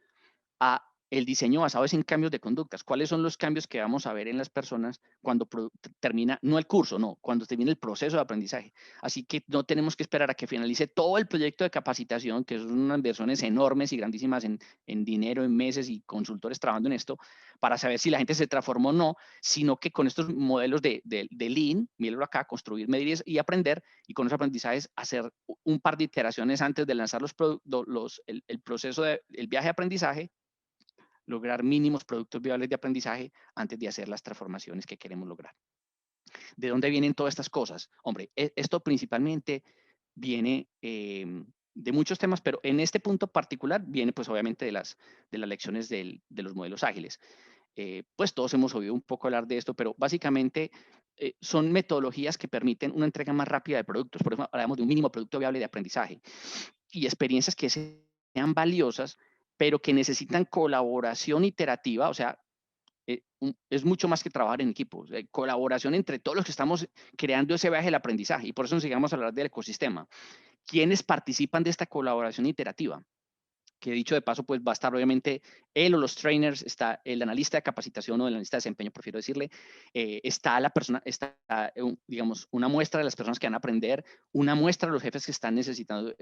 a el diseño basado en cambios de conductas. ¿Cuáles son los cambios que vamos a ver en las personas cuando termina, no el curso, no, cuando termina el proceso de aprendizaje? Así que no tenemos que esperar a que finalice todo el proyecto de capacitación, que son unas inversiones enormes y grandísimas en dinero, en meses y consultores trabajando en esto, para saber si la gente se transformó o no, sino que con estos modelos de Lean, míralo acá, construir, medir y aprender, y con esos aprendizajes hacer un par de iteraciones antes de lanzar el proceso del viaje de aprendizaje, lograr mínimos productos viables de aprendizaje antes de hacer las transformaciones que queremos lograr. ¿De dónde vienen todas estas cosas? Hombre, esto principalmente viene de muchos temas, pero en este punto particular viene pues obviamente de las lecciones de los modelos ágiles. Pues todos hemos oído un poco hablar de esto, pero básicamente son metodologías que permiten una entrega más rápida de productos. Por ejemplo, hablamos de un mínimo producto viable de aprendizaje y experiencias que sean valiosas, pero que necesitan colaboración iterativa, o sea, es mucho más que trabajar en equipo, colaboración entre todos los que estamos creando ese viaje del aprendizaje, y por eso nos llegamos a hablar del ecosistema. ¿Quiénes participan de esta colaboración iterativa? Que dicho de paso, pues va a estar obviamente él o los trainers, está el analista de capacitación o el analista de desempeño, prefiero decirle, está la persona, está, digamos, una muestra de las personas que van a aprender, una muestra de los jefes que están necesitando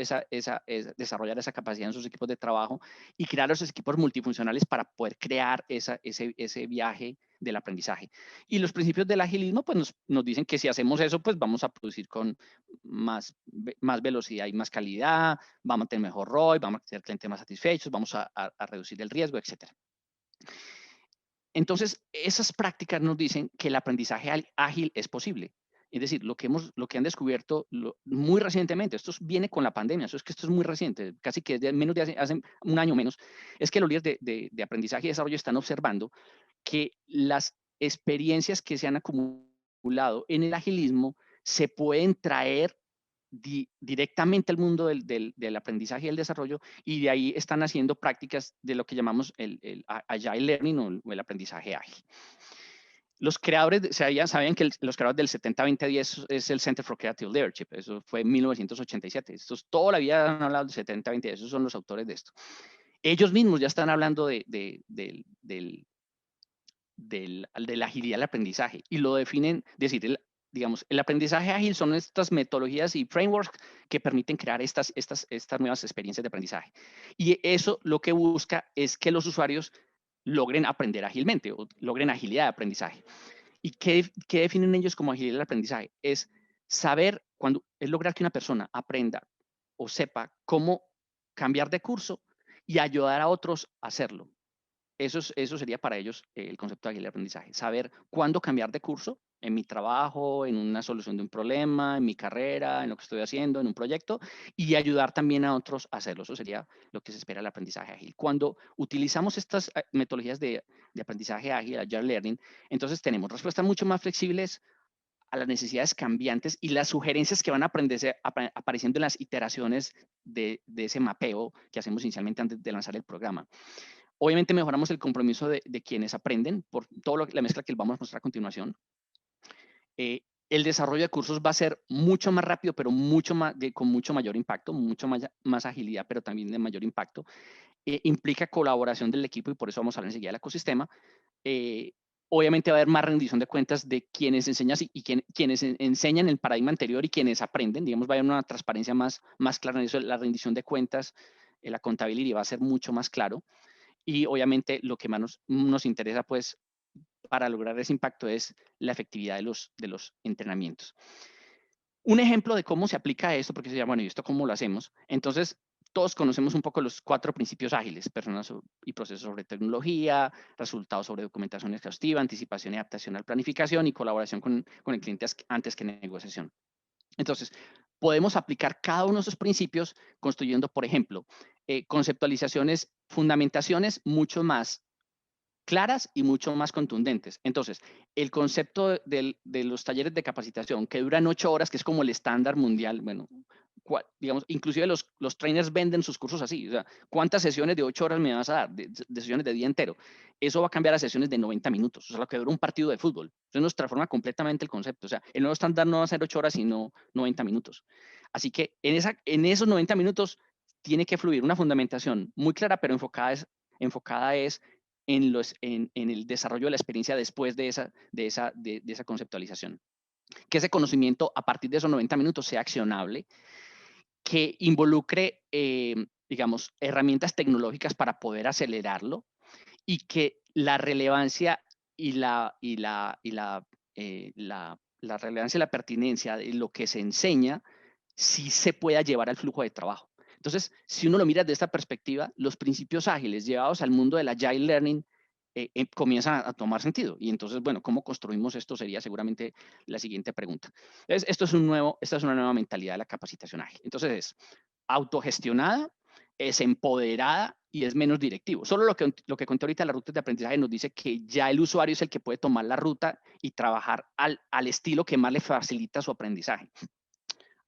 desarrollar esa capacidad en sus equipos de trabajo y crear esos equipos multifuncionales para poder crear ese viaje del aprendizaje. Y los principios del agilismo, pues nos dicen que si hacemos eso, pues vamos a producir con más velocidad y más calidad, vamos a tener mejor ROI, vamos a tener clientes más satisfechos, vamos a reducir el riesgo, etc. Entonces, esas prácticas nos dicen que el aprendizaje ágil es posible. Es decir, lo que han descubierto muy recientemente, esto viene con la pandemia, esto es muy reciente, casi que menos de hace un año menos, es que los líderes de aprendizaje y desarrollo están observando que las experiencias que se han acumulado en el agilismo se pueden traer directamente al mundo del aprendizaje y el desarrollo, y de ahí están haciendo prácticas de lo que llamamos el Agile Learning o el aprendizaje ágil. Los creadores, sabían que los creadores del 70-20-10 es el Center for Creative Leadership, eso fue en 1987. Estos toda la vida han hablado del 70-20-10, esos son los autores de esto. Ellos mismos ya están hablando de la agilidad del aprendizaje y lo definen, decir, digamos, el aprendizaje ágil son estas metodologías y frameworks que permiten crear estas nuevas experiencias de aprendizaje. Y eso lo que busca es que los usuarios logren aprender ágilmente o logren agilidad de aprendizaje. ¿Y qué definen ellos como agilidad del aprendizaje? Es saber, es lograr que una persona aprenda o sepa cómo cambiar de curso y ayudar a otros a hacerlo. Eso sería para ellos el concepto de agilidad de aprendizaje. Saber cuándo cambiar de curso en mi trabajo, en una solución de un problema, en mi carrera, en lo que estoy haciendo, en un proyecto, y ayudar también a otros a hacerlo. Eso sería lo que se espera del aprendizaje ágil. Cuando utilizamos estas metodologías de aprendizaje ágil, Agile Learning, entonces tenemos respuestas mucho más flexibles a las necesidades cambiantes y las sugerencias que van a apareciendo en las iteraciones de ese mapeo que hacemos inicialmente antes de lanzar el programa. Obviamente mejoramos el compromiso de quienes aprenden por toda la mezcla que les vamos a mostrar a continuación. El desarrollo de cursos va a ser mucho más rápido, pero con mucho mayor impacto, mucho más agilidad, pero también de mayor impacto. Implica colaboración del equipo y por eso vamos a hablar enseguida del ecosistema. Obviamente va a haber más rendición de cuentas de quienes enseñan y quienes enseñan el paradigma anterior y quienes aprenden. Digamos, va a haber una transparencia más clara en eso. La rendición de cuentas, la contabilidad va a ser mucho más claro. Y obviamente lo que más nos interesa, pues, para lograr ese impacto es la efectividad de los entrenamientos. Un ejemplo de cómo se aplica esto, porque se llama, bueno, ¿y esto cómo lo hacemos? Entonces, todos conocemos un poco los 4 principios ágiles: personas y procesos sobre tecnología, resultados sobre documentación exhaustiva, anticipación y adaptación a la planificación y colaboración con el cliente antes que negociación. Entonces, podemos aplicar cada uno de esos principios construyendo, por ejemplo, conceptualizaciones, fundamentaciones mucho más claras y mucho más contundentes. Entonces, el concepto de los talleres de capacitación que duran 8 horas, que es como el estándar mundial, bueno, digamos, inclusive los trainers venden sus cursos así. O sea, ¿cuántas sesiones de 8 horas me vas a dar? De sesiones de día entero. Eso va a cambiar a sesiones de 90 minutos, o sea, lo que dura un partido de fútbol. Entonces nos transforma completamente el concepto. O sea, el nuevo estándar no va a ser 8 horas, sino 90 minutos. Así que en esos 90 minutos tiene que fluir una fundamentación muy clara, pero enfocada es en el desarrollo de la experiencia después de esa conceptualización. Que ese conocimiento a partir de esos 90 minutos sea accionable, que involucre, digamos, herramientas tecnológicas para poder acelerarlo y que la relevancia y la relevancia y la pertinencia de lo que se enseña sí se pueda llevar al flujo de trabajo. Entonces, si uno lo mira desde esta perspectiva, los principios ágiles llevados al mundo del Agile Learning comienzan a tomar sentido. Y entonces, bueno, ¿cómo construimos esto? Sería seguramente la siguiente pregunta. Entonces, esta es una nueva mentalidad de la capacitación ágil. Entonces, es autogestionada, es empoderada y es menos directivo. Solo lo que conté ahorita, las rutas de aprendizaje, nos dice que ya el usuario es el que puede tomar la ruta y trabajar al estilo que más le facilita su aprendizaje.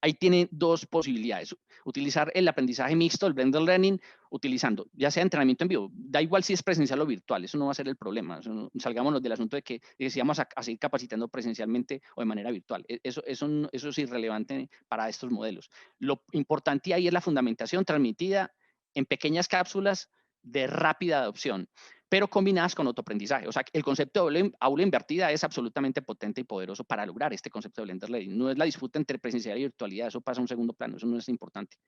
Ahí tiene 2 posibilidades: utilizar el aprendizaje mixto, el blended learning, utilizando ya sea entrenamiento en vivo, da igual si es presencial o virtual, eso no va a ser el problema. Salgámonos del asunto de que decíamos a seguir capacitando presencialmente o de manera virtual. Eso es irrelevante para estos modelos. Lo importante ahí es la fundamentación transmitida en pequeñas cápsulas de rápida adopción, pero combinadas con autoaprendizaje. O sea, el concepto de aula invertida es absolutamente potente y poderoso para lograr este concepto de blended learning. No es la disputa entre presencialidad y virtualidad, eso pasa a un segundo plano, eso no es importante.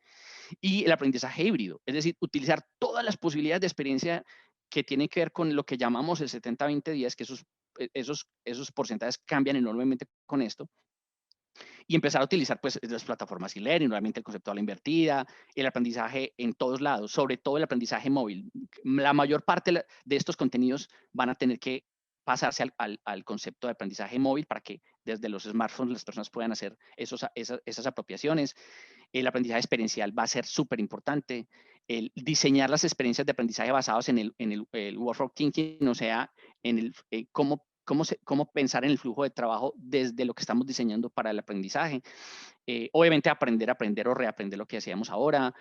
Y el aprendizaje híbrido, es decir, utilizar todas las posibilidades de experiencia que tienen que ver con lo que llamamos el 70-20-10, que esos porcentajes cambian enormemente con esto, y empezar a utilizar, pues, las plataformas e-learning, nuevamente el concepto de la invertida, el aprendizaje en todos lados, sobre todo el aprendizaje móvil. La mayor parte de estos contenidos van a tener que pasarse al concepto de aprendizaje móvil para que desde los smartphones las personas puedan hacer esas apropiaciones. El aprendizaje experiencial va a ser súper importante. El diseñar las experiencias de aprendizaje basadas en el workflow thinking, o sea, en cómo pensar en el flujo de trabajo desde lo que estamos diseñando para el aprendizaje. Obviamente aprender o reaprender lo que hacíamos ahora.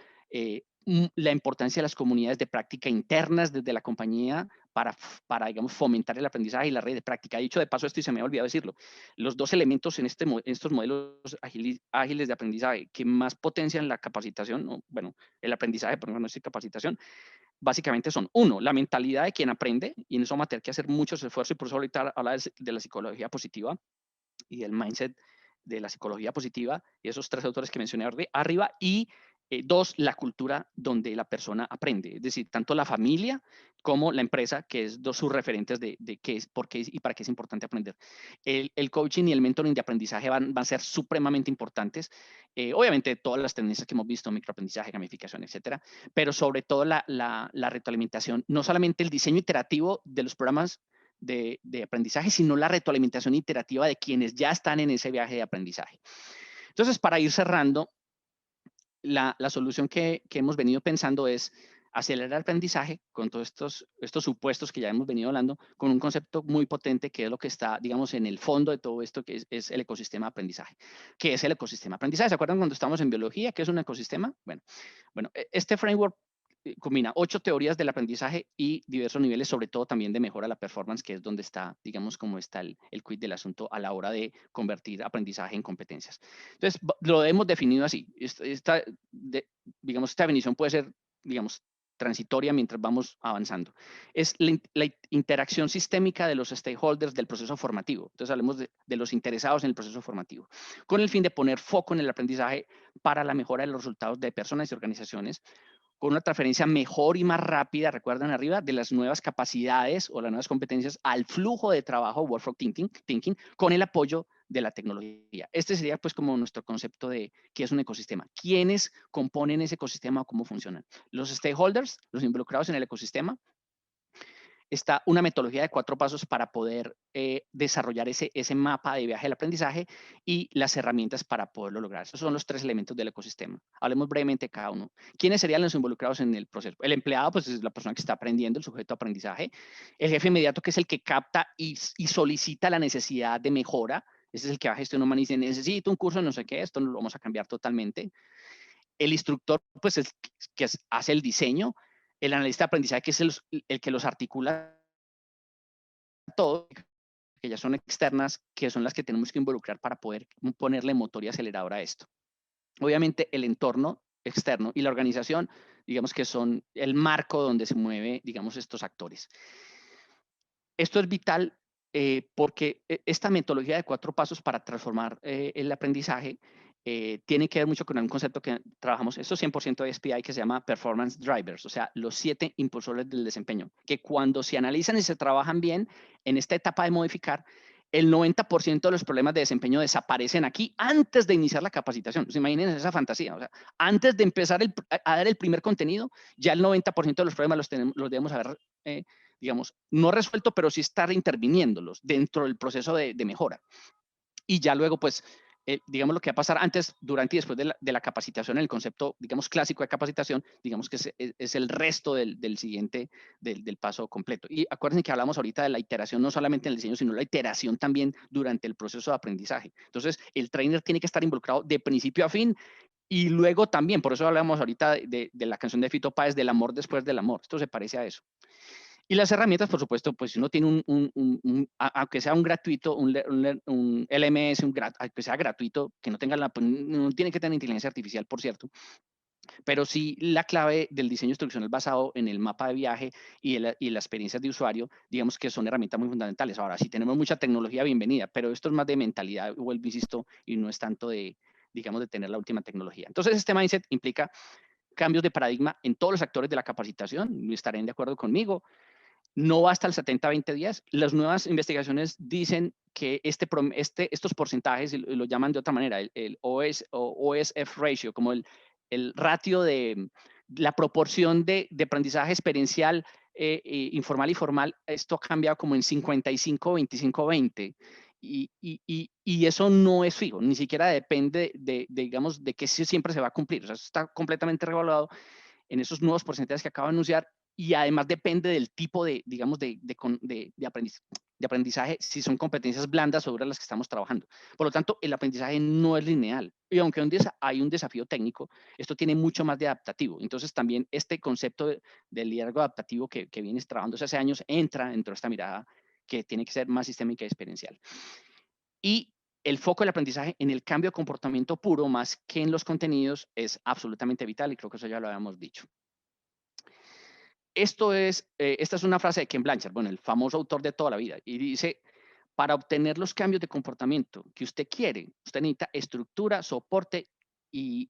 La importancia de las comunidades de práctica internas desde la compañía para, digamos, fomentar el aprendizaje y la red de práctica. Dicho de paso esto, y se me ha olvidado decirlo, los 2 elementos en estos modelos ágiles de aprendizaje que más potencian la capacitación, ¿no? Bueno, el aprendizaje, por ejemplo, no es capacitación, básicamente son: 1, la mentalidad de quien aprende, y en eso vamos a tener que hacer muchos esfuerzos, y por eso ahorita habla de la psicología positiva y del mindset de la psicología positiva, y esos 3 autores que mencioné arriba. Y 2, la cultura donde la persona aprende, es decir, tanto la familia como la empresa, que es sus referentes de qué es, por qué es y para qué es importante aprender. El coaching y el mentoring de aprendizaje van a ser supremamente importantes. Obviamente, todas las tendencias que hemos visto, microaprendizaje, gamificación, etcétera, pero sobre todo la retroalimentación, no solamente el diseño iterativo de los programas de aprendizaje, sino la retroalimentación iterativa de quienes ya están en ese viaje de aprendizaje. Entonces, para ir cerrando, la solución que hemos venido pensando es acelerar el aprendizaje con todos estos supuestos que ya hemos venido hablando, con un concepto muy potente que es lo que está, digamos, en el fondo de todo esto, que es el ecosistema de aprendizaje. ¿Qué es el ecosistema de aprendizaje? ¿Se acuerdan cuando estamos en biología? ¿Qué es un ecosistema? Bueno, este framework combina 8 teorías del aprendizaje y diversos niveles, sobre todo también de mejora de la performance, que es donde está, digamos, como está el quid del asunto a la hora de convertir aprendizaje en competencias. Entonces, lo hemos definido así. Digamos, esta definición puede ser, digamos, transitoria mientras vamos avanzando. Es la interacción sistémica de los stakeholders del proceso formativo. Entonces, hablemos de los interesados en el proceso formativo, con el fin de poner foco en el aprendizaje para la mejora de los resultados de personas y organizaciones, con una transferencia mejor y más rápida, recuerdan arriba, de las nuevas capacidades o las nuevas competencias al flujo de trabajo, workflow thinking, con el apoyo de la tecnología. Este sería pues como nuestro concepto de qué es un ecosistema. ¿Quiénes componen ese ecosistema o cómo funcionan? Los stakeholders, los involucrados en el ecosistema. Está una metodología de 4 pasos para poder desarrollar ese mapa de viaje del aprendizaje y las herramientas para poderlo lograr. Esos son los 3 elementos del ecosistema. Hablemos brevemente de cada uno. ¿Quiénes serían los involucrados en el proceso? El empleado, pues es la persona que está aprendiendo, el sujeto de aprendizaje. El jefe inmediato, que es el que capta y solicita la necesidad de mejora. Ese es el que va a gestionar humano y dice, necesito un curso, no sé qué, esto lo vamos a cambiar totalmente. El instructor, pues es que hace el diseño. El analista de aprendizaje, que es el que los articula todo, que ya son externas, que son las que tenemos que involucrar para poder ponerle motor y acelerador a esto. Obviamente el entorno externo y la organización, digamos que son el marco donde se mueve, digamos, estos actores. Esto es vital porque esta metodología de 4 pasos para transformar el aprendizaje tiene que ver mucho con un concepto que trabajamos, esto es 100% de SPI, que se llama Performance Drivers, o sea, los 7 impulsores del desempeño, que cuando se analizan y se trabajan bien en esta etapa de modificar, el 90% de los problemas de desempeño desaparecen aquí antes de iniciar la capacitación. Pues imaginen esa fantasía, o sea, antes de empezar a dar el primer contenido, ya el 90% de los problemas los debemos haber digamos, no resuelto, pero sí estar interviniéndolos dentro del proceso de mejora. Y ya luego, pues, digamos, lo que va a pasar antes, durante y después de la capacitación, el concepto, digamos, clásico de capacitación, digamos que es el resto del siguiente, del paso completo. Y acuérdense que hablamos ahorita de la iteración, no solamente en el diseño, sino la iteración también durante el proceso de aprendizaje. Entonces, el trainer tiene que estar involucrado de principio a fin. Y luego también, por eso hablamos ahorita de la canción de Fito Páez, del amor después del amor. Esto se parece a eso. Y las herramientas, por supuesto, pues si uno tiene aunque sea un gratuito, un LMS, aunque sea gratuito, que no tenga no tiene que tener inteligencia artificial, por cierto, pero sí la clave del diseño instruccional basado en el mapa de viaje y las experiencias de usuario, digamos que son herramientas muy fundamentales. Ahora, si tenemos mucha tecnología, bienvenida, pero esto es más de mentalidad, vuelvo, insisto, y no es tanto digamos, de tener la última tecnología. Entonces, este mindset implica cambios de paradigma en todos los actores de la capacitación, estarán de acuerdo conmigo. No basta el 70-20 días. Las nuevas investigaciones dicen que estos porcentajes, lo llaman de otra manera, el OSF ratio, como el ratio de la proporción de aprendizaje experiencial informal y formal, esto ha cambiado como en 55, 25, 20. Y eso no es fijo, ni siquiera depende digamos, de que siempre se va a cumplir. O sea, está completamente revaluado en esos nuevos porcentajes que acabo de anunciar y además depende del tipo digamos, de aprendizaje, si son competencias blandas sobre las que estamos trabajando. Por lo tanto, el aprendizaje no es lineal. Y aunque hay un desafío técnico, esto tiene mucho más de adaptativo. Entonces, también este concepto de liderazgo adaptativo que vienes trabajando hace años entra dentro de esta mirada que tiene que ser más sistémica y experiencial. Y el foco del aprendizaje en el cambio de comportamiento puro más que en los contenidos es absolutamente vital y creo que eso ya lo habíamos dicho. Esta es una frase de Ken Blanchard, bueno, el famoso autor de toda la vida, y dice, para obtener los cambios de comportamiento que usted quiere, usted necesita estructura, soporte y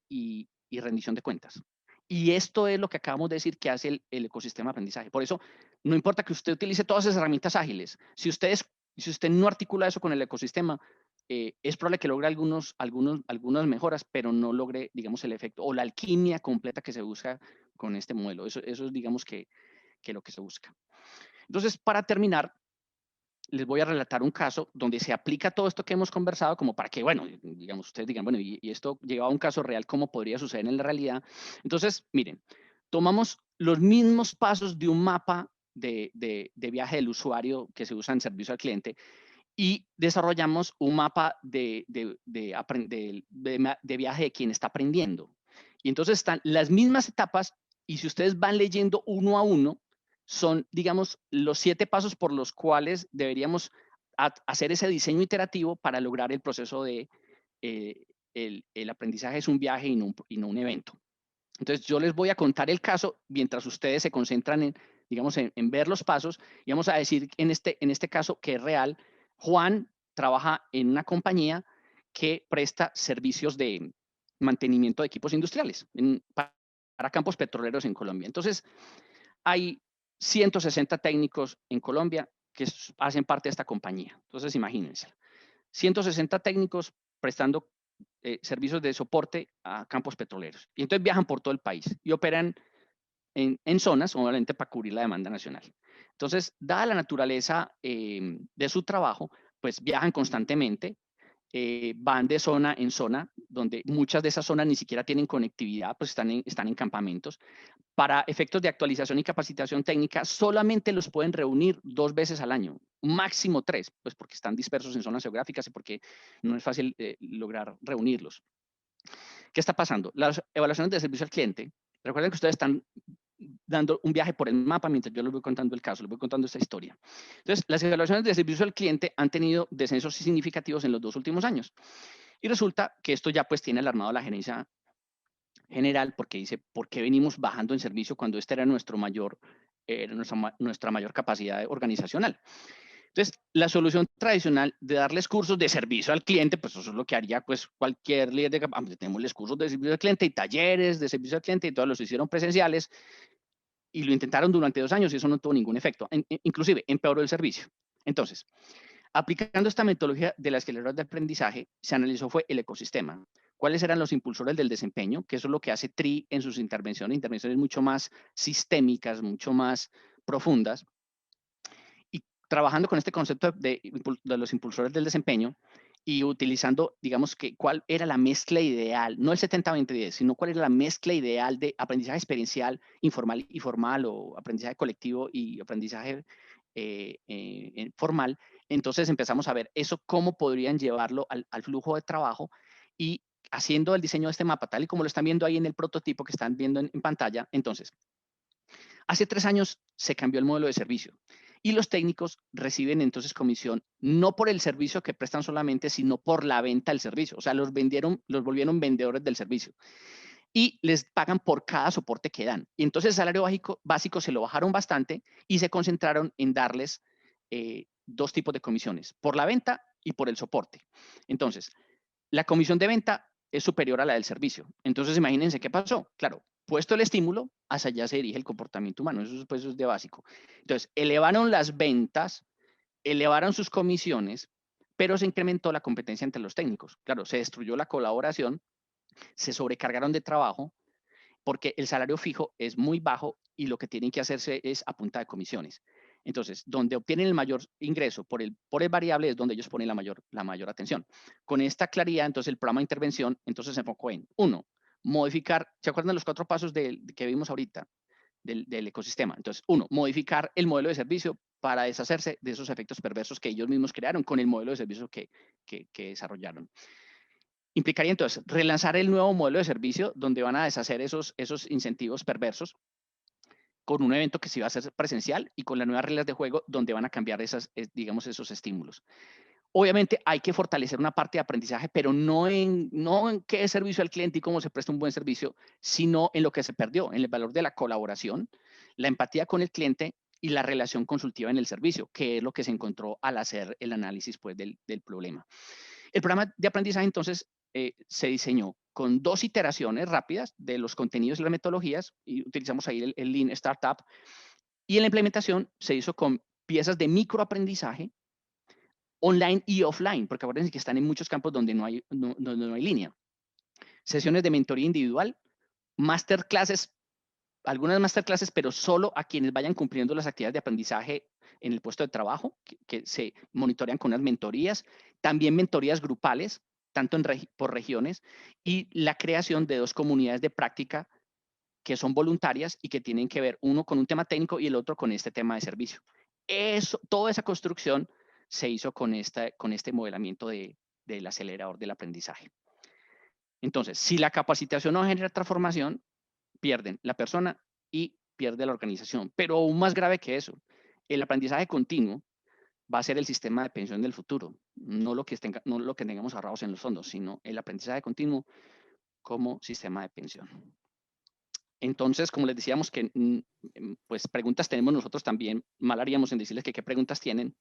rendición de cuentas. Y esto es lo que acabamos de decir que hace el ecosistema de aprendizaje. Por eso, no importa que usted utilice todas esas herramientas ágiles, si usted no articula eso con el ecosistema, es probable que logre algunas mejoras, pero no logre, digamos, el efecto o la alquimia completa que se busca con este modelo. Eso es, digamos, que lo que se busca. Entonces, para terminar, les voy a relatar un caso donde se aplica todo esto que hemos conversado como para que, bueno, digamos, ustedes digan, bueno, y esto llevado a un caso real, ¿cómo podría suceder en la realidad? Entonces, miren, tomamos los mismos pasos de un mapa de viaje del usuario que se usa en servicio al cliente y desarrollamos un mapa de viaje de quien está aprendiendo. Y entonces están las mismas etapas y si ustedes van leyendo uno a uno, son, digamos, los 7 pasos por los cuales deberíamos hacer ese diseño iterativo para lograr el proceso de el aprendizaje es un viaje y no un evento. Entonces, yo les voy a contar el caso mientras ustedes se concentran en, digamos, en ver los pasos y vamos a decir en este caso que es real. Juan trabaja en una compañía que presta servicios de mantenimiento de equipos industriales para campos petroleros en Colombia. Entonces, hay 160 técnicos en Colombia que hacen parte de esta compañía. Entonces, imagínense, 160 técnicos prestando servicios de soporte a campos petroleros. Y entonces viajan por todo el país y operan en zonas, obviamente, para cubrir la demanda nacional. Entonces, dada la naturaleza de su trabajo, pues viajan constantemente, van de zona en zona, donde muchas de esas zonas ni siquiera tienen conectividad, pues están en campamentos. Para efectos de actualización y capacitación técnica, solamente los pueden reunir 2 veces al año, máximo 3, pues porque están dispersos en zonas geográficas y porque no es fácil lograr reunirlos. ¿Qué está pasando? Las evaluaciones de servicio al cliente, recuerden que ustedes están dando un viaje por el mapa mientras yo les voy contando el caso, les voy contando esta historia. Entonces, las evaluaciones de servicio al cliente han tenido descensos significativos en los 2 últimos años. Y resulta que esto ya pues tiene alarmado a la gerencia general porque dice, ¿por qué venimos bajando en servicio cuando esta era nuestra mayor capacidad organizacional? Entonces, la solución tradicional de darles cursos de servicio al cliente, pues eso es lo que haría pues cualquier líder de campaña. Tenemos cursos de servicio al cliente y talleres de servicio al cliente y todos los hicieron presenciales y lo intentaron durante 2 años y eso no tuvo ningún efecto. Inclusive empeoró el servicio. Entonces, aplicando esta metodología de la escalera de aprendizaje, se analizó fue el ecosistema. ¿Cuáles eran los impulsores del desempeño? Que eso es lo que hace TRI en sus intervenciones mucho más sistémicas, mucho más profundas. Y trabajando con este concepto de los impulsores del desempeño y utilizando, digamos, que cuál era la mezcla ideal, no el 70-20-10, sino cuál era la mezcla ideal de aprendizaje experiencial, informal y formal, o aprendizaje colectivo y aprendizaje formal. Entonces empezamos a ver eso, cómo podrían llevarlo al flujo de trabajo y haciendo el diseño de este mapa, tal y como lo están viendo ahí en el prototipo que están viendo en pantalla. Entonces, hace 3 años se cambió el modelo de servicio y los técnicos reciben entonces comisión no por el servicio que prestan solamente, sino por la venta del servicio. O sea, los volvieron vendedores del servicio y les pagan por cada soporte que dan. Y entonces el salario básico se lo bajaron bastante y se concentraron en darles 2 tipos de comisiones, por la venta y por el soporte. Entonces, la comisión de venta es superior a la del servicio. Entonces, imagínense qué pasó. Claro, puesto el estímulo, hacia allá se dirige el comportamiento humano. Eso es de básico. Entonces, elevaron las ventas, elevaron sus comisiones, pero se incrementó la competencia entre los técnicos. Claro, se destruyó la colaboración, se sobrecargaron de trabajo, porque el salario fijo es muy bajo y lo que tienen que hacerse es a punta de comisiones. Entonces, donde obtienen el mayor ingreso por el variable es donde ellos ponen la mayor atención. Con esta claridad, entonces el programa de intervención entonces se enfocó en, 1, modificar, ¿se acuerdan de los 4 pasos que vimos ahorita del ecosistema? Entonces, 1, modificar el modelo de servicio para deshacerse de esos efectos perversos que ellos mismos crearon con el modelo de servicio que desarrollaron. Implicaría entonces relanzar el nuevo modelo de servicio donde van a deshacer esos incentivos perversos con un evento que sí va a ser presencial y con las nuevas reglas de juego donde van a cambiar digamos, esos estímulos. Obviamente hay que fortalecer una parte de aprendizaje, pero no en qué es servicio al cliente y cómo se presta un buen servicio, sino en lo que se perdió, en el valor de la colaboración, la empatía con el cliente y la relación consultiva en el servicio, que es lo que se encontró al hacer el análisis pues, del problema. El programa de aprendizaje entonces se diseñó con 2 iteraciones rápidas de los contenidos y las metodologías, y utilizamos ahí el Lean Startup, y en la implementación se hizo con piezas de microaprendizaje online y offline, porque acuérdense que están en muchos campos donde no hay línea. Sesiones de mentoría individual, masterclasses, algunas masterclasses, pero solo a quienes vayan cumpliendo las actividades de aprendizaje en el puesto de trabajo, que se monitorean con unas mentorías, también mentorías grupales, tanto por regiones, y la creación de 2 comunidades de práctica que son voluntarias y que tienen que ver uno con un tema técnico y el otro con este tema de servicio. Toda esa construcción se hizo con este modelamiento del acelerador del aprendizaje. Entonces, si la capacitación no genera transformación, pierden la persona y pierde la organización. Pero aún más grave que eso, el aprendizaje continuo va a ser el sistema de pensión del futuro, no lo que tengamos ahorrados en los fondos, sino el aprendizaje continuo como sistema de pensión. Entonces, como les decíamos que pues preguntas tenemos nosotros también, mal haríamos en decirles que qué preguntas tienen.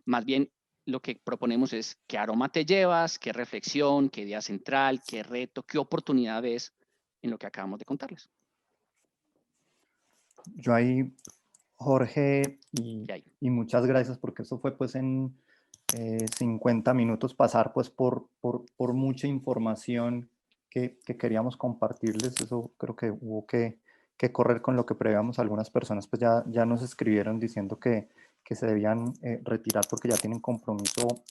Más bien, lo que proponemos es qué aroma te llevas, qué reflexión, qué idea central, qué reto, qué oportunidad ves en lo que acabamos de contarles. Yo ahí, Jorge, ¿Qué hay? y muchas gracias, porque eso fue pues en 50 minutos pasar pues por mucha información que queríamos compartirles. Eso creo que hubo que correr con lo que prevíamos. Algunas personas pues ya nos escribieron diciendo que se debían retirar porque ya tienen compromiso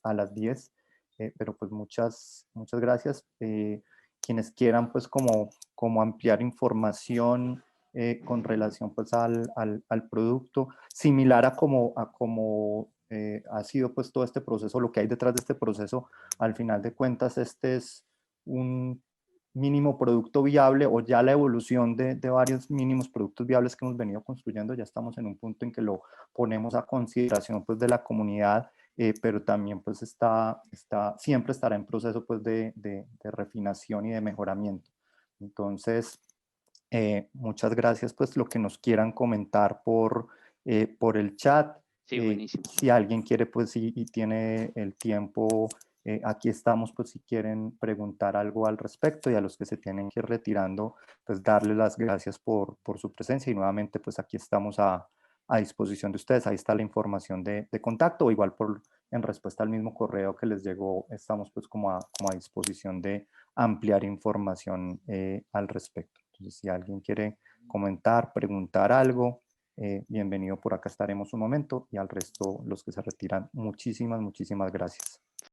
a las 10, pero pues muchas gracias. Quienes quieran pues como ampliar información con relación pues al producto, similar a como ha sido pues todo este proceso, lo que hay detrás de este proceso. Al final de cuentas, este es un mínimo producto viable, o ya la evolución de varios mínimos productos viables que hemos venido construyendo. Ya estamos en un punto en que lo ponemos a consideración pues de la comunidad, pero también pues siempre estará en proceso pues de refinación y de mejoramiento. Entonces, muchas gracias, pues lo que nos quieran comentar por el chat. Sí, buenísimo. Si alguien quiere, pues y tiene el tiempo, aquí estamos, pues si quieren preguntar algo al respecto, y a los que se tienen que ir retirando, pues darles las gracias por su presencia, y nuevamente pues aquí estamos a disposición de ustedes. Ahí está la información de contacto, o igual en respuesta al mismo correo que les llegó, estamos pues como a disposición de ampliar información al respecto. Entonces, si alguien quiere comentar, preguntar algo, bienvenido, por acá estaremos un momento, y al resto, los que se retiran, muchísimas gracias.